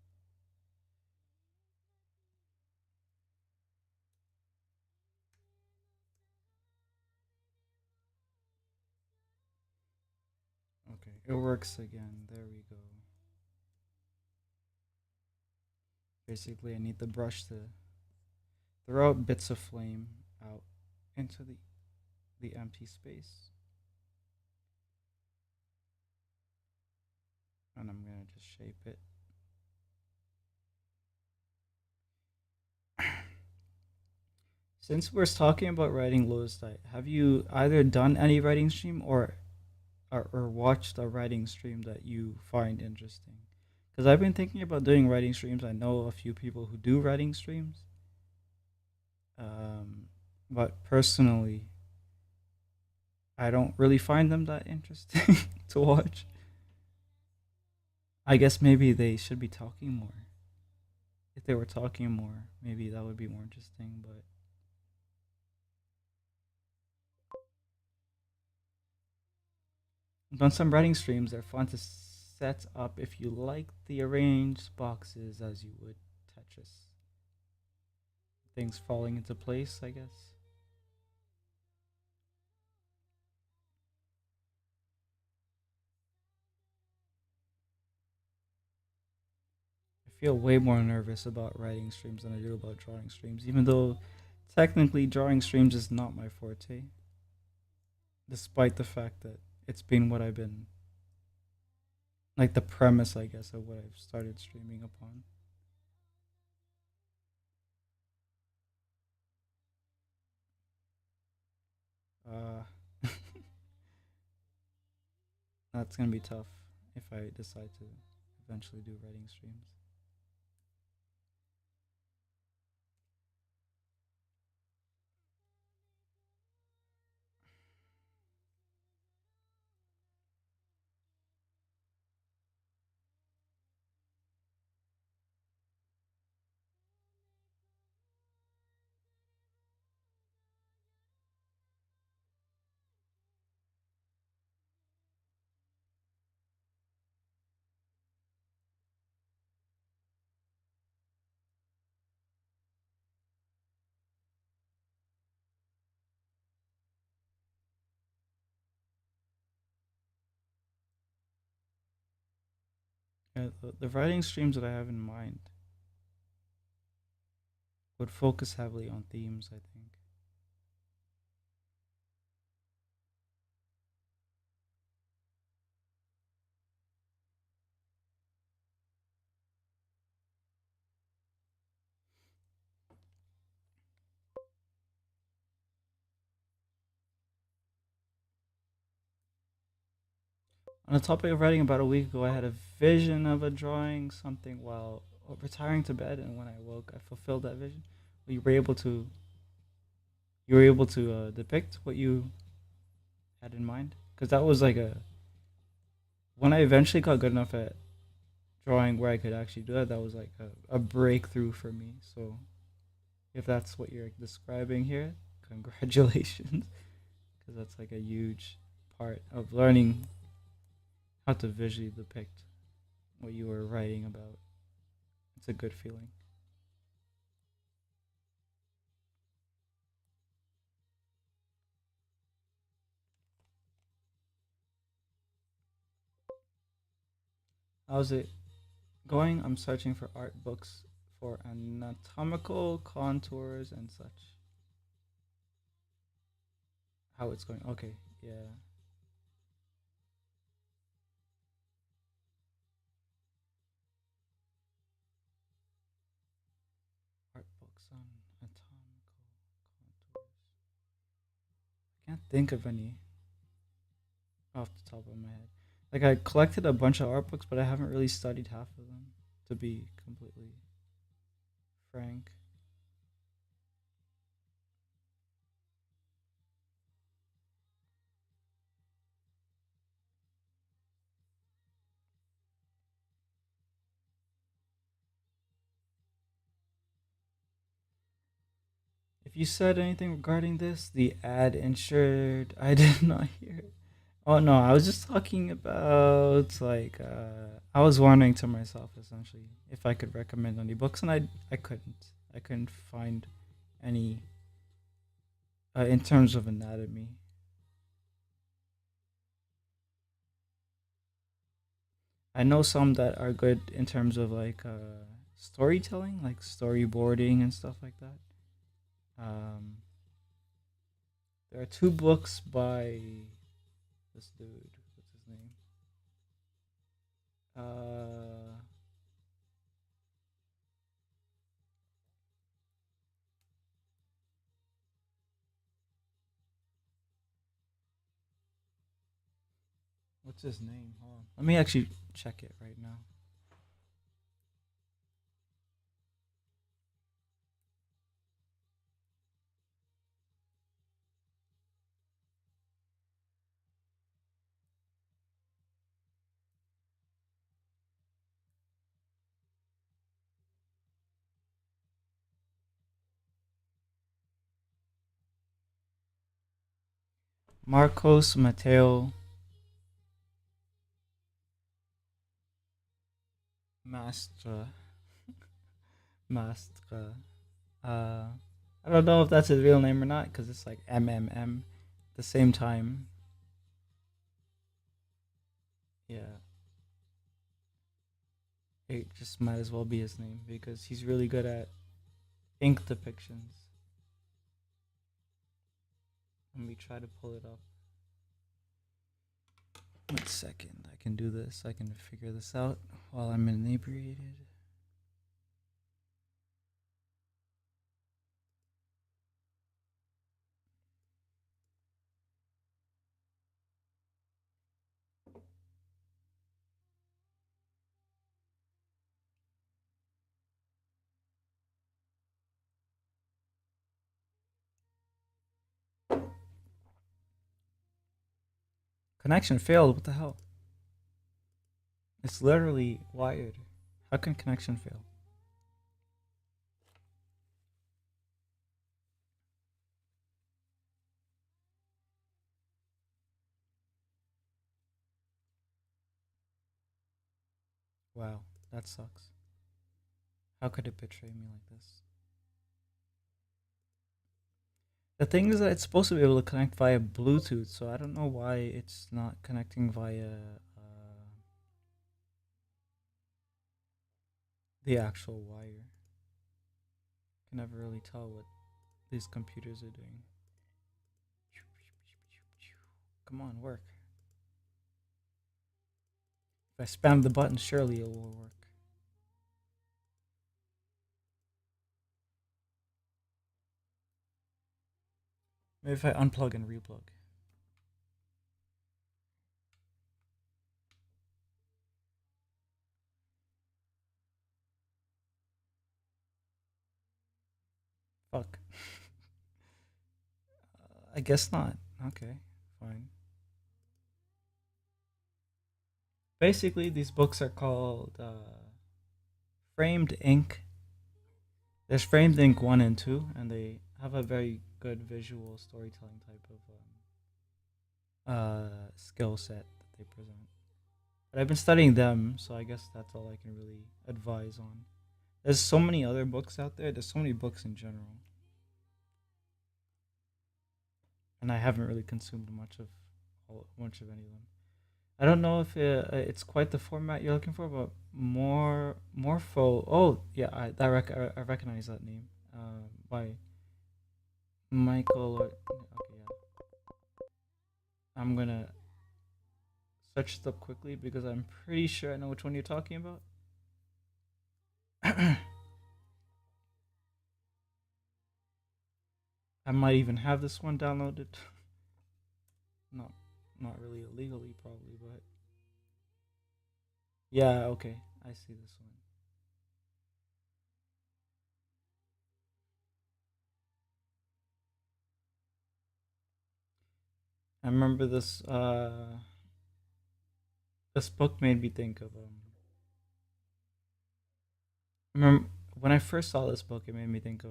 Okay, it works again. There we go. Basically, I need the brush to throw out bits of flame out into the empty space. And I'm gonna just shape it. Since we're talking about writing Lotus Diet, have you either done any writing stream or watched a writing stream that you find interesting? Because I've been thinking about doing writing streams. I know a few people who do writing streams, but personally, I don't really find them that interesting to watch. I guess maybe they should be talking more. If they were talking more, maybe that would be more interesting. But I've done some writing streams. They're fun to set up if you like the arranged boxes as you would Tetris. Things falling into place, I guess. I feel way more nervous about writing streams than I do about drawing streams, even though technically drawing streams is not my forte, despite the fact that it's been what I've been like the premise, I guess, of what I've started streaming upon. Uh, that's gonna be tough if I decide to eventually do writing streams. Yeah, the writing streams that I have in mind would focus heavily on themes, I think. On the topic of writing, about a week ago, I had a vision of a drawing something while retiring to bed, and when I woke, I fulfilled that vision. You were able to depict what you had in mind, because that was like a when I eventually got good enough at drawing where I could actually do it. That was like a breakthrough for me. So if that's what you're describing here, congratulations, because that's like a huge part of learning how to visually depict what you were writing about. It's a good feeling. How's it going? I'm searching for art books for anatomical contours and such. How it's going? Okay, yeah. think of any off the top of my head. Like I collected a bunch of art books, but I haven't really studied half of them. To be completely frank, if you said anything regarding this, the ad insured, I did not hear it. Oh no, I was just talking about like I was wondering to myself essentially if I could recommend any books, and I couldn't. I couldn't find any in terms of anatomy. I know some that are good in terms of like storytelling, like storyboarding and stuff like that. Um, there are two books by this dude. What's his name? Uh, what's his name? Hold on. Let me actually check it right now. Marcos Mateo Mastra. Mastra. Uh, I don't know if that's his real name or not because it's like MMM. At the same time, yeah, it just might as well be his name because he's really good at ink depictions. Let me try to pull it up. 1 second. I can do this. I can figure this out while I'm inebriated. Connection failed. What the hell? It's literally wired. How can connection fail? Wow, that sucks. How could it betray me like this? The thing is that it's supposed to be able to connect via Bluetooth, so I don't know why it's not connecting via the actual wire. Can never really tell what these computers are doing. Come on, work. If I spam the button, surely it will work. Maybe if I unplug and replug. Fuck. I guess not. Okay, fine. Basically, these books are called Framed Ink. There's Framed Ink 1 and 2, and they have a very good visual storytelling type of skill set that they present. But I've been studying them, so I guess that's all I can really advise on. There's so many other books out there. There's so many books in general, and I haven't really consumed much of any of them. I don't know if it's quite the format you're looking for, but more Morpho. Oh yeah, I recognize that name. By Michael. Okay, yeah. I'm gonna search it up quickly because I'm pretty sure I know which one you're talking about. I might even have this one downloaded. not not really illegally probably, but yeah, okay. I see this one. I remember this book made me think of remember when I first saw this book, it made me think of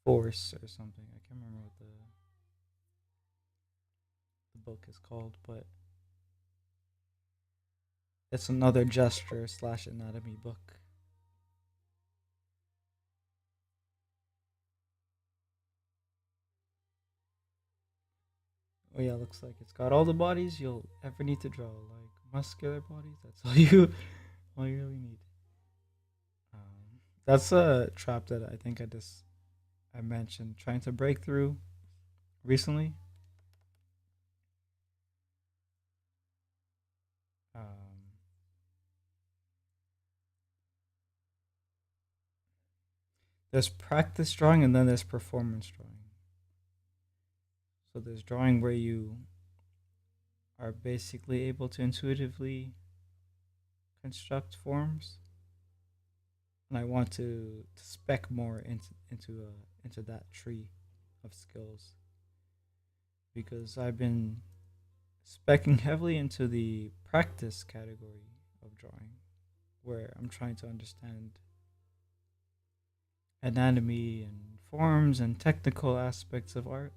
Force or something. I can't remember what the book is called, but it's another gesture slash anatomy book. Oh yeah, looks like it's got all the bodies you'll ever need to draw, like muscular bodies. That's all you really need. That's a trap that I think I mentioned trying to break through recently. Um, there's practice drawing and then there's performance drawing. So there's drawing where you are basically able to intuitively construct forms, and I want to spec more into that tree of skills because I've been specking heavily into the practice category of drawing, where I'm trying to understand anatomy and forms and technical aspects of art.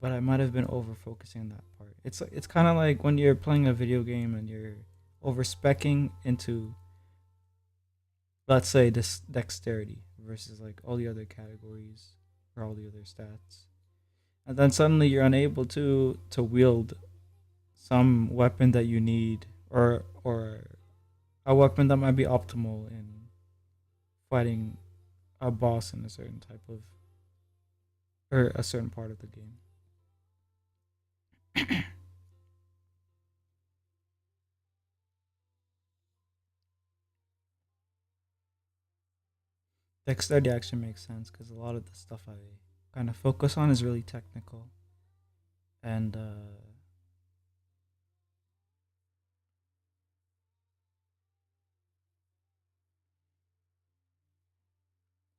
But I might have been over focusing on that part. It's kind of like when you're playing a video game and you're over specking into, let's say, this dexterity versus like all the other categories or all the other stats, and then suddenly you're unable to wield some weapon that you need, or a weapon that might be optimal in fighting a boss in a certain type of or a certain part of the game. Dexterity actually makes sense because a lot of the stuff I kind of focus on is really technical and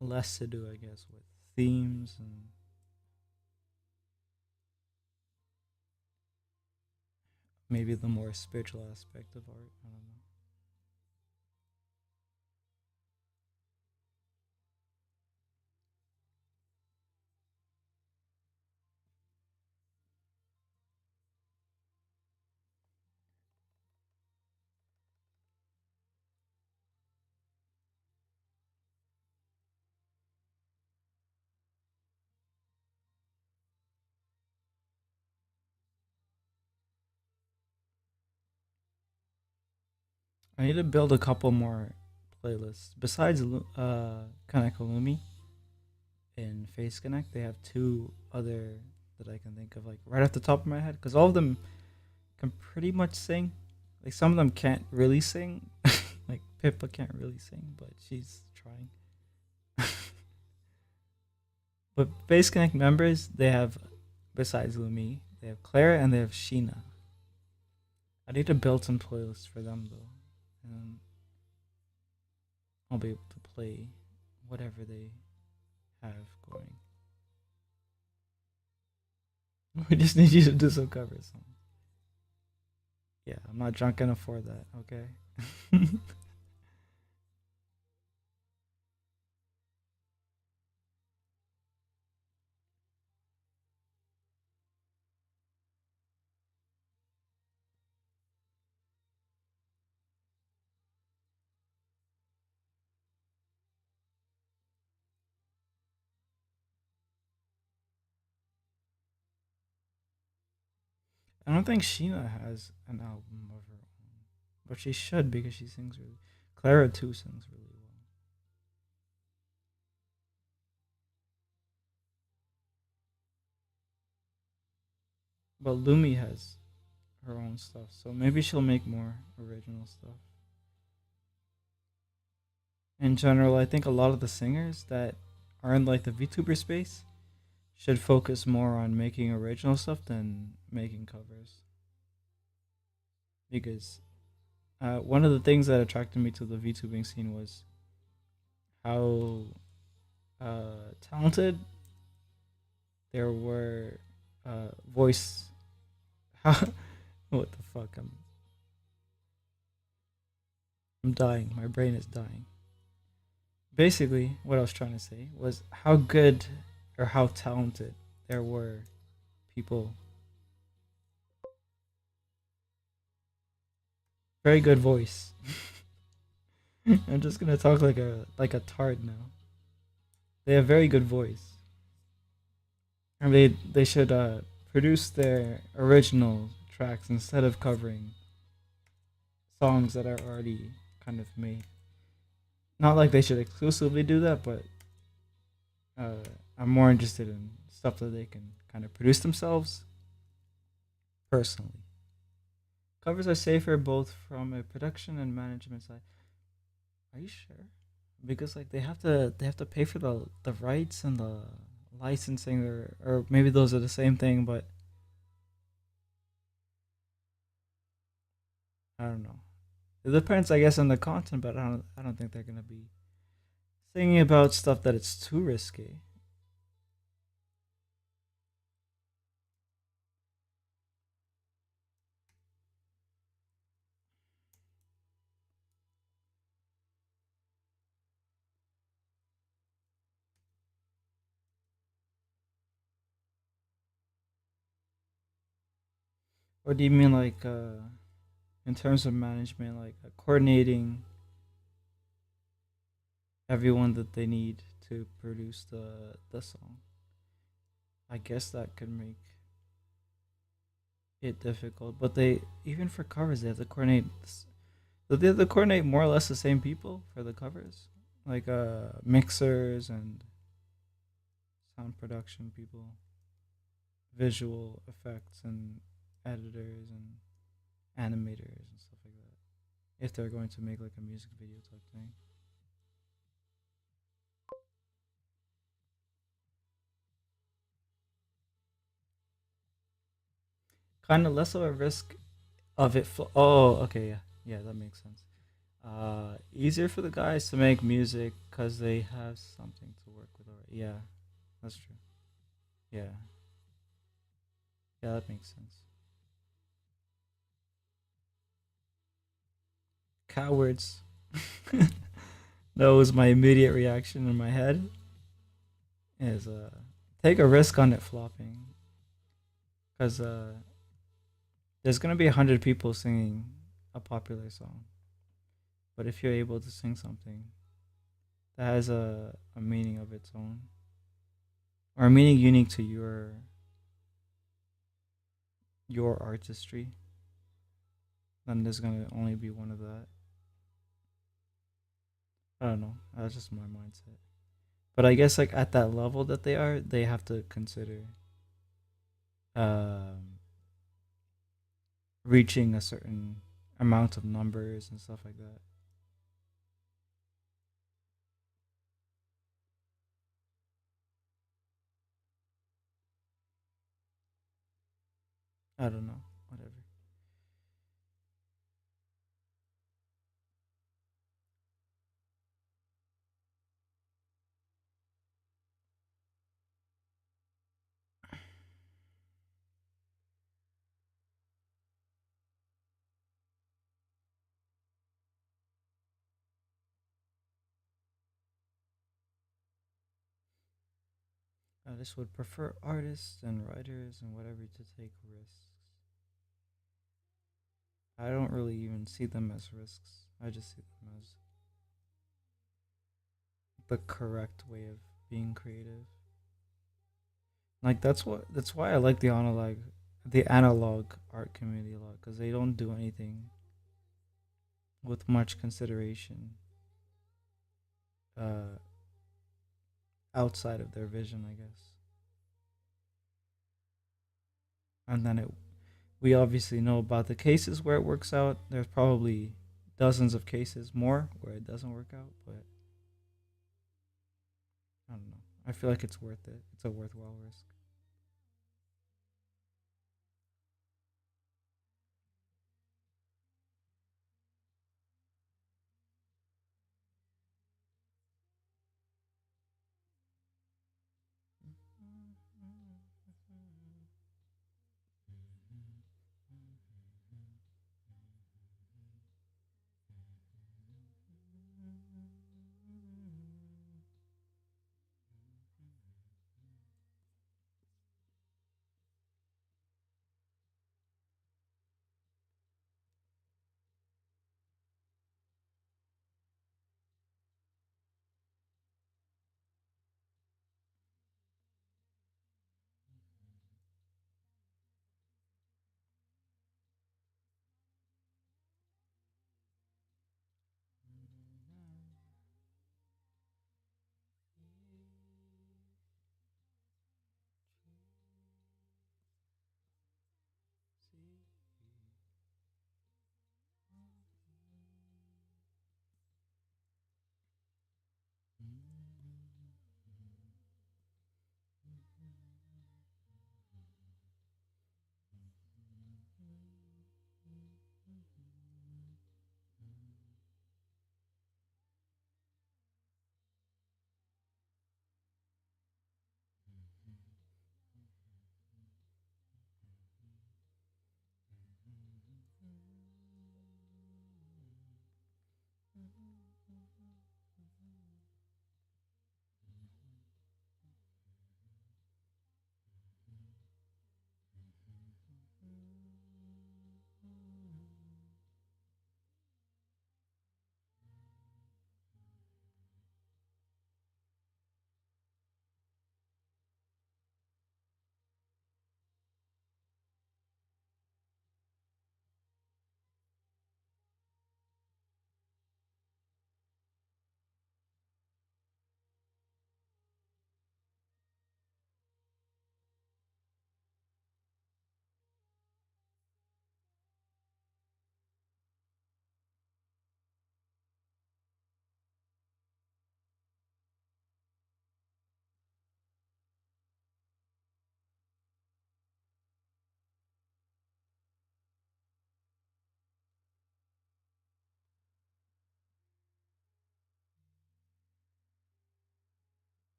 less to do, I guess, with themes and maybe the more spiritual aspect of art. I don't know. I need to build a couple more playlists besides Kanekalumi and Face Connect. They have two other that I can think of, like right off the top of my head, because all of them can pretty much sing. Like some of them can't really sing. Like Pippa can't really sing, but she's trying. But Face Connect members, they have, besides Lumi, they have Clara and they have Sheena. I need to build some playlists for them though, and I'll be able to play whatever they have going. We just need you to do some covers. Yeah, I'm not drunk enough for that. Okay. I don't think Sheena has an album of her own, but she should because she sings really. Clara too sings really well, but Lumi has her own stuff, so maybe she'll make more original stuff. In general, I think a lot of the singers that are in like the VTuber space, should focus more on making original stuff than making covers. Because one of the things that attracted me to the VTubing scene was how talented there were voice. How, what the fuck? I'm dying. My brain is dying. Basically, what I was trying to say was how good or how talented there were people. Very good voice. I'm just gonna talk like a tard now. They have very good voice, and they should produce their original tracks instead of covering songs that are already kind of made. Not like they should exclusively do that, but uh, I'm more interested in stuff that they can kind of produce themselves personally. Covers are safer both from a production and management side. Are you sure? Because like they have to pay for the rights and the licensing, or maybe those are the same thing, but I don't know. It depends, I guess, on the content, but I don't think they're gonna be singing about stuff that it's too risky. Or do you mean like in terms of management, like coordinating everyone that they need to produce the song? I guess that could make it difficult, but they even for covers they have to coordinate. So they have to coordinate more or less the same people for the covers, like mixers and sound production people, visual effects and editors and animators and stuff like that. If they're going to make like a music video type thing, kind of less of a risk of it. Oh, okay, yeah, yeah, that makes sense. Easier for the guys to make music because they have something to work with already. Yeah, that's true. Yeah, yeah, that makes sense. Cowards. That was my immediate reaction in my head. Is take a risk on it flopping because there's gonna be 100 people singing a popular song, but if you're able to sing something that has a meaning of its own or a meaning unique to your artistry, then there's gonna only be one of that. I don't know. That's just my mindset. But I guess like at that level that they are, they have to consider um, reaching a certain amount of numbers and stuff like that. I don't know. Whatever. I just would prefer artists and writers and whatever to take risks. I don't really even see them as risks. I just see them as the correct way of being creative. Like that's why I like the analog art community a lot because they don't do anything with much consideration uh, outside of their vision, I guess. And then we obviously know about the cases where it works out. There's probably dozens of cases more where it doesn't work out, but I don't know. I feel like it's worth it. It's a worthwhile risk.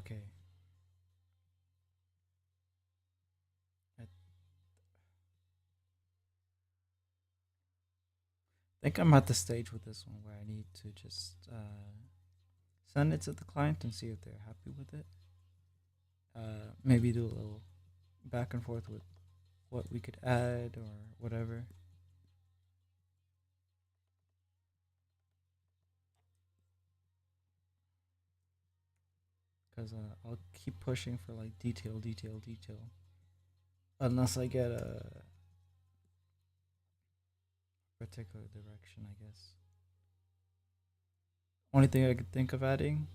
Okay. I think I'm at the stage with this one where I need to just send it to the client and see if they're happy with it. Maybe do a little back and forth with what we could add or whatever. Because I'll keep pushing for like detail, detail, detail, unless I get a particular direction, I guess. Only thing I could think of adding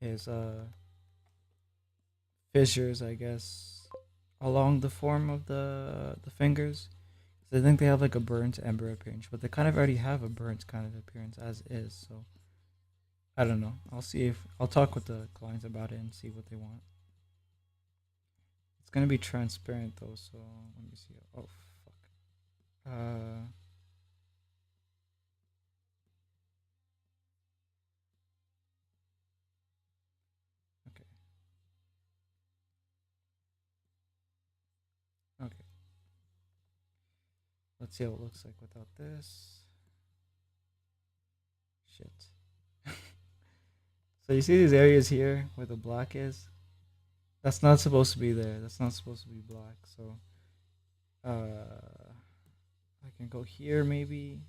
is fissures, I guess, along the form of the fingers. So I think they have like a burnt ember appearance, but they kind of already have a burnt kind of appearance as is. So I don't know. I'll see if I'll talk with the clients about it and see what they want. It's gonna be transparent though, so let me see. Oh fuck. Uh, okay, okay. Let's see how it looks like without this. Shit. So you see these areas here where the black is? That's not supposed to be there. That's not supposed to be black. So I can go here maybe.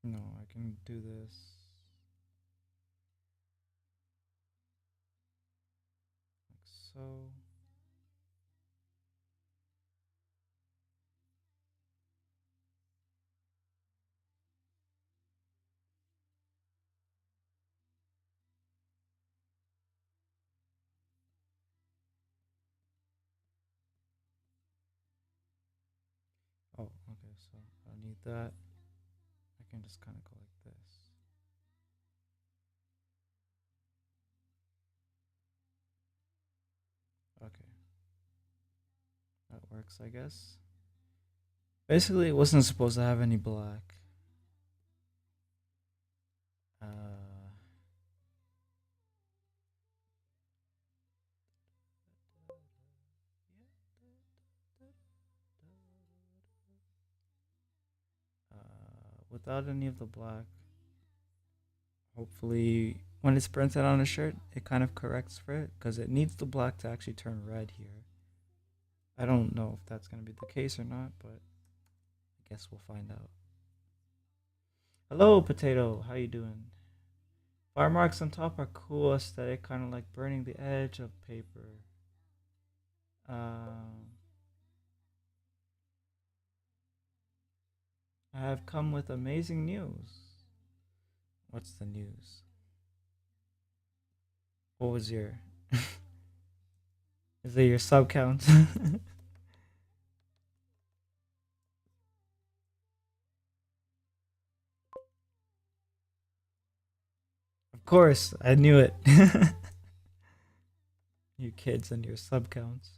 No, I can do this like so. Oh, okay. So I need that. I can just kind of go like this. Okay, that works, I guess. Basically, it wasn't supposed to have any black. Uh, without any of the black. Hopefully, when it's printed on a shirt, it kind of corrects for it because it needs the black to actually turn red here. I don't know if that's going to be the case or not, but I guess we'll find out. Hello, potato. How you doing? Bar marks on top are cool aesthetic, kind of like burning the edge of paper. Um, I have come with amazing news. What's the news? What was your? Is it your sub count? Of course, I knew it. You kids and your sub counts.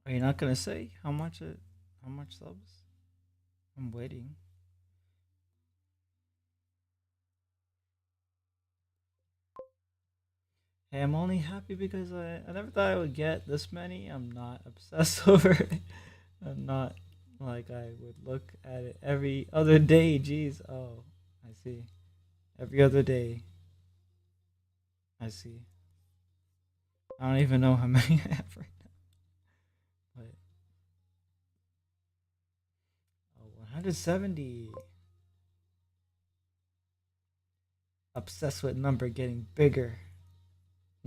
Are you not gonna say how much it? How much subs? I'm waiting. Hey, I'm only happy because I never thought I would get this many. I'm not obsessed over it. I'm not like I would look at it every other day. Jeez. Oh, I see. Every other day. I see. I don't even know how many I have right now. But oh, 170. Obsessed with number getting bigger.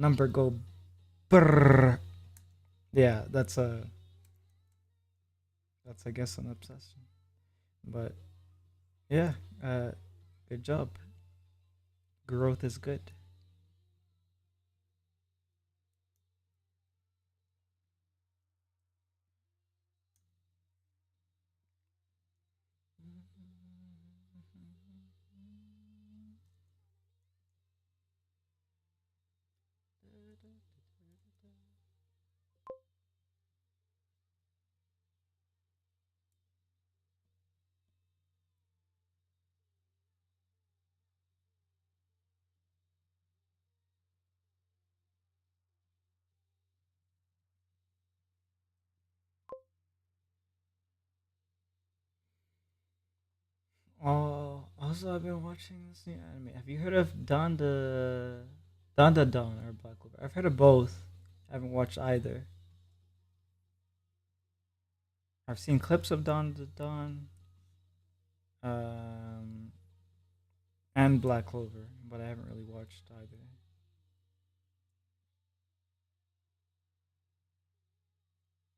Number go brrr. Yeah, that's I guess an obsession. But yeah, uh, good job. Growth is good. Oh, also I've been watching this new anime. Have you heard of Don or Black Clover? I've heard of both. I haven't watched either. I've seen clips of Don, um, and Black Clover, but I haven't really watched either.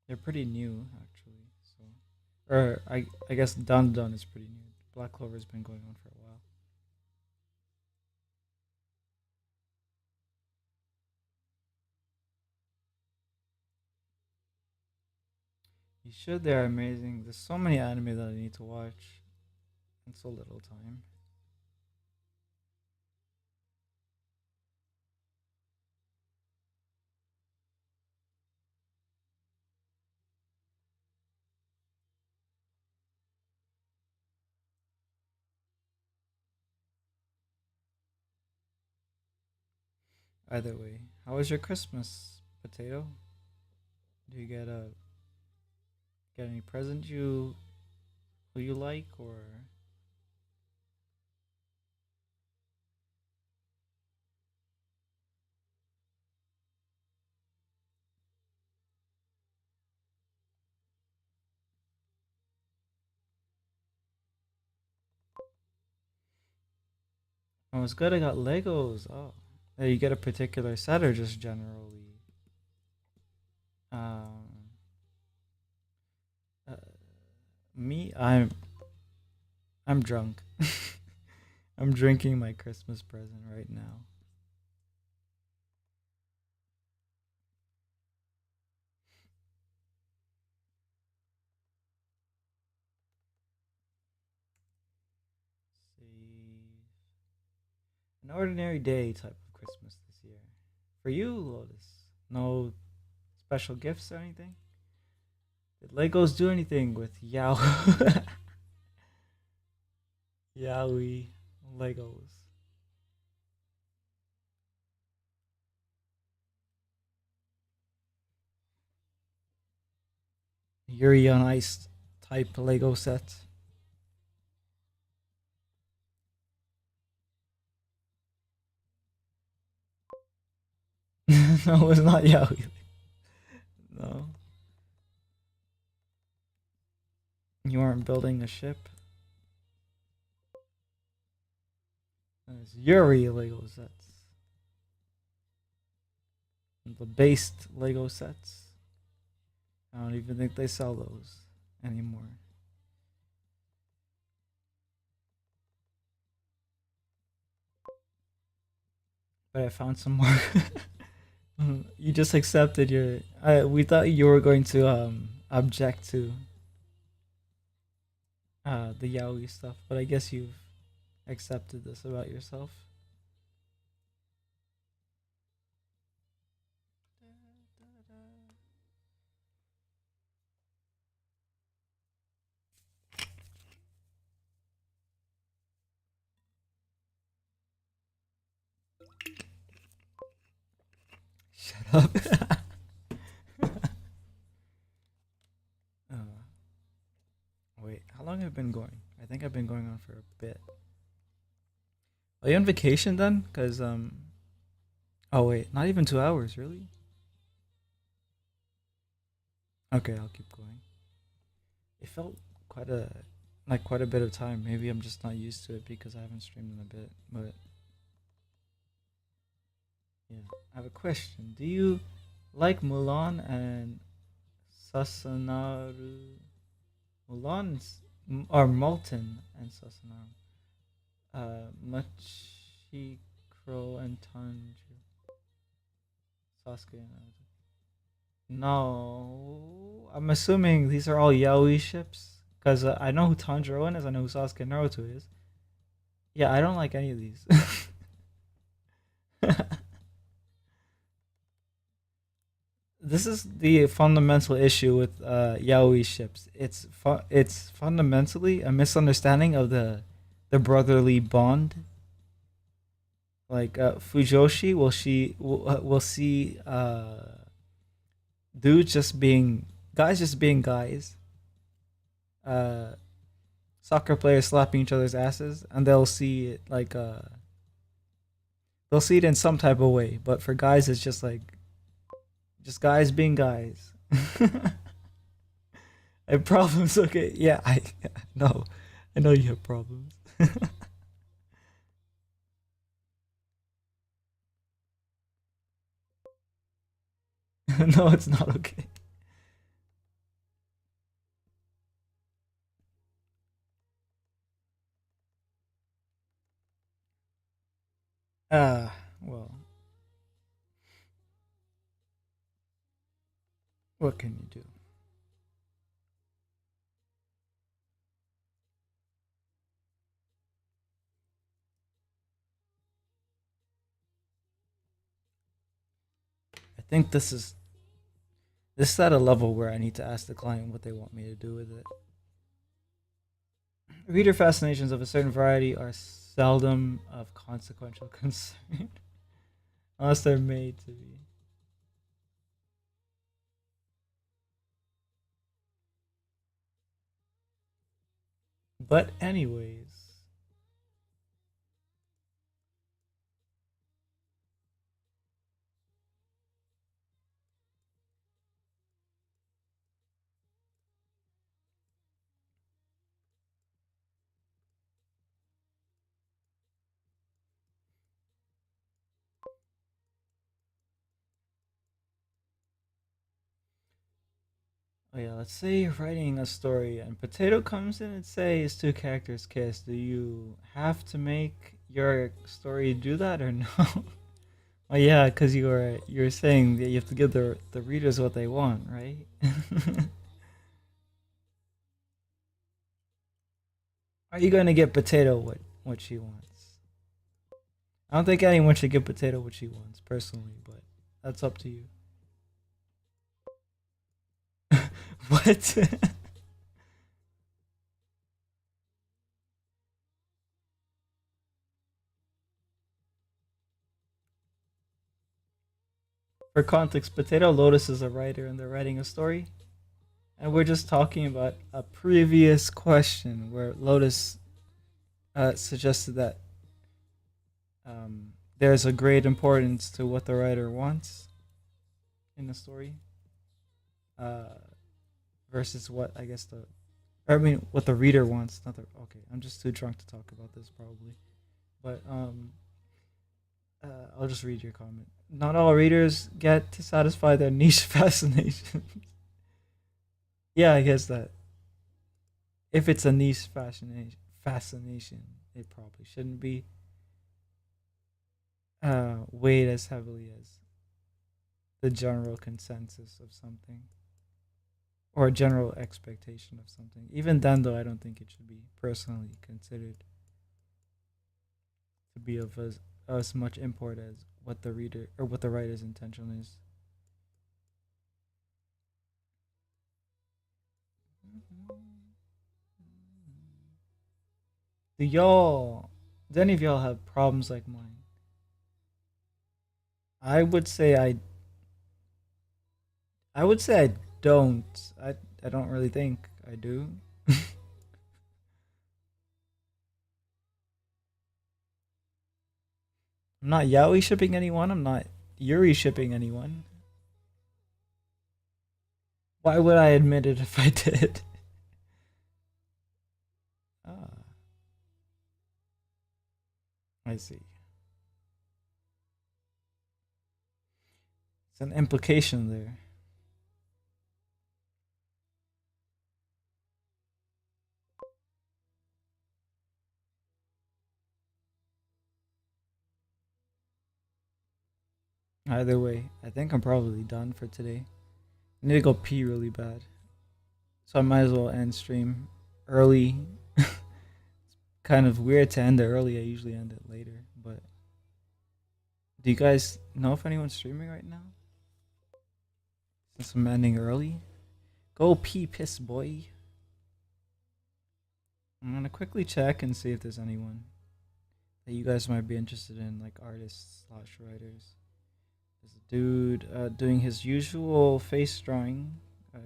They're pretty new, actually. So, or I guess Don is pretty new. Black Clover's been going on for a while. You should. They're amazing. There's so many anime that I need to watch in so little time. Either way, how was your Christmas, Potato? Do you get any present you who you like or oh it's good I got Legos. Oh. You get a particular set or just generally um uh, me I'm drunk. I'm drinking my Christmas present right now. See an ordinary day type of Christmas this year. For you, Lotus, no special gifts or anything? Did Legos do anything with Yao Yaoi Legos? Yuri on Ice type Lego set. No, it's not Yaoi. No, you aren't building a ship. It's Yuri Lego sets. The based Lego sets. I don't even think they sell those anymore. But I found some more. You just accepted your. We thought you were going to object to the yaoi stuff, but I guess you've accepted this about yourself. up. uh, wait, how long have I been going? I think I've been going on for a bit. Are you on vacation then? Cause oh wait, not even 2 hours, really? Okay, I'll keep going. It felt quite a quite a bit of time. Maybe I'm just not used to it because I haven't streamed in a bit. But yeah, I have a question. Do you like Mulan and Sasanaru? Mulan or Molten and Sasanaru? Machikro and Tanjiro, Sasuke and Naruto. No, I'm assuming these are all yaoi ships because I know who Tanjiro is. I know who Sasuke and Naruto is. Yeah, I don't like any of these. This is the fundamental issue with yaoi ships. It's fundamentally a misunderstanding of the brotherly bond. Like Fujoshi will see dudes just being guys, just being guys. Uh, Soccer players slapping each other's asses, and they'll see it in some type of way. But for guys, it's just like just guys being guys. I have problems. Okay, yeah, I no, I know you have problems. No, it's not okay. Well, what can you do? I think this is at a level where I need to ask the client what they want me to do with it. Reader fascinations of a certain variety are seldom of consequential concern, unless they're made to be. But anyways, oh yeah, let's say you're writing a story and Potato comes in and says two characters kiss. Do you have to make your story do that or no? Oh yeah, because you're saying that you have to give the readers what they want, right? Are you gonna get Potato what she wants? I don't think anyone should give Potato what she wants personally, but that's up to you. What? For context, Potato Lotus is a writer and they're writing a story. And we're just talking about a previous question where Lotus suggested that there's a great importance to what the writer wants in the story uh, versus what I guess I mean, what the reader wants. Not the okay. I'm just too drunk to talk about this probably, but I'll just read your comment. Not all readers get to satisfy their niche fascination. Yeah, I guess that if it's a niche fascination, it probably shouldn't be weighed as heavily as the general consensus of something or a general expectation of something. Even then, though, I don't think it should be personally considered to be of as much import as what the reader or what the writer's intention is. Do y'all, do any of y'all have problems like mine? I would say I would say I don't. I don't really think I do. I'm not yaoi shipping anyone. I'm not yuri shipping anyone. Why would I admit it if I did? Ah, I see. It's an implication there. Either way, I think I'm probably done for today. I need to go pee really bad. So I might as well end stream early. Kind of weird to end it early. I usually end it later. But do you guys know if anyone's streaming right now? Since I'm ending early. Go pee piss boy. I'm gonna quickly check and see if there's anyone that you guys might be interested in, like artists slash writers. There's a dude doing his usual face drawing. I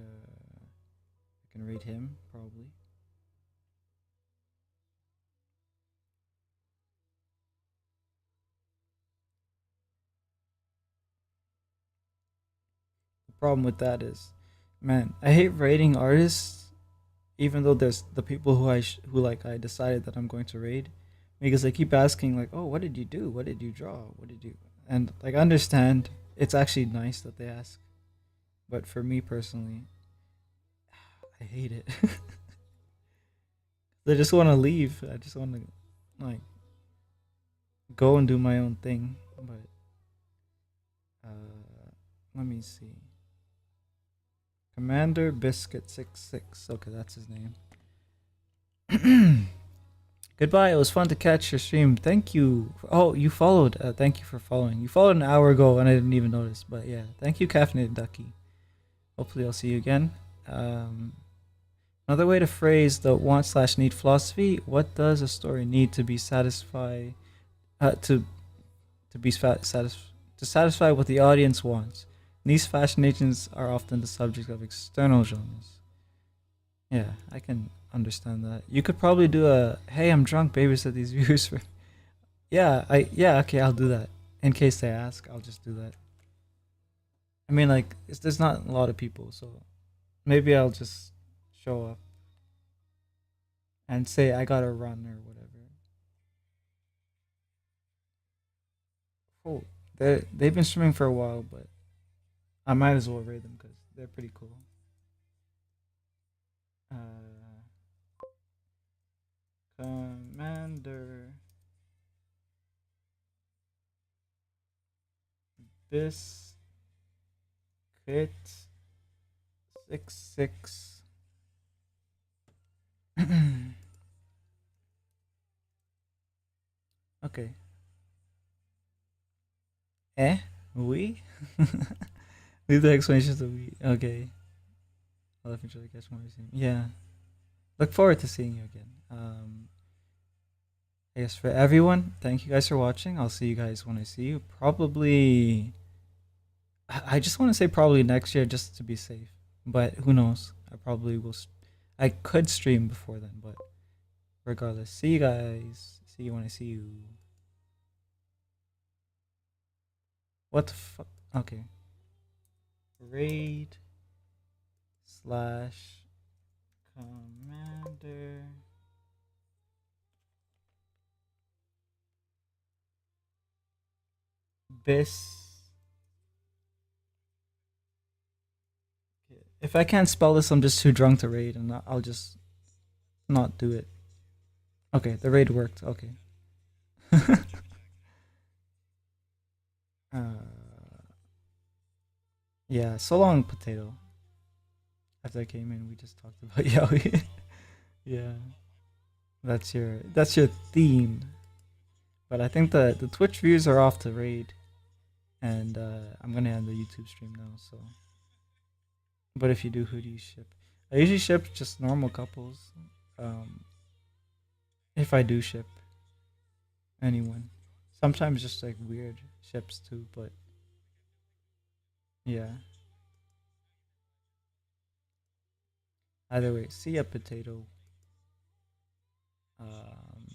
can rate him probably. The problem with that is, man, I hate rating artists, even though there's the people who like I decided that I'm going to raid, because they keep asking like, oh, what did you do? What did you draw? What did you? And like I understand, it's actually nice that they ask, but for me personally, I hate it. I just want to leave. I just want to like go and do my own thing. But let me see. Commander Biscuit 66. Okay, that's his name. Goodbye. It was fun to catch your stream. Thank you. Oh, you followed. Thank you for following. You followed an hour ago and I didn't even notice. But yeah, thank you, Caffeinated Ducky. Hopefully, I'll see you again. Um, Another way to phrase the want slash need philosophy: what does a story need to be satisfy to be to satisfy what the audience wants? These fascinations are often the subject of external genres. Yeah, I can understand that. You could probably do a "Hey, I'm drunk, babysit these viewers for." Yeah, okay, I'll do that. In case they ask, I'll just do that. I mean, like, there's not a lot of people, so maybe I'll just show up and say I gotta run or whatever. Oh, they've been streaming for a while, but I might as well raid them because they're pretty cool. Uh, Commander Biscuit 66. Okay. Eh? We? Leave the explanations to we. Okay. I'll eventually catch more soon. Yeah. Look forward to seeing you again. I guess for everyone, thank you guys for watching. I'll see you guys when I see you. Probably. I just want to say probably next year just to be safe. But who knows? I probably will. I could stream before then, but regardless. See you guys. See you when I see you. What the fuck? Okay. Raid slash commander bis. If I can't spell this, I'm just too drunk to raid, and I'll just not do it. Okay, the raid worked. Okay. uh, yeah, so long, potato. After I came in, we just talked about yaoi. Yeah, that's your theme. But I think the Twitch views are off to raid, and I'm gonna end the YouTube stream now. So, but if you do, who do you ship? I usually ship just normal couples. Um, if I do ship anyone, sometimes just like weird ships too. But yeah, Either way, see ya, potato. Um,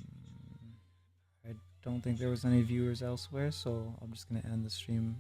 I don't think there was any viewers elsewhere, so I'm just gonna end the stream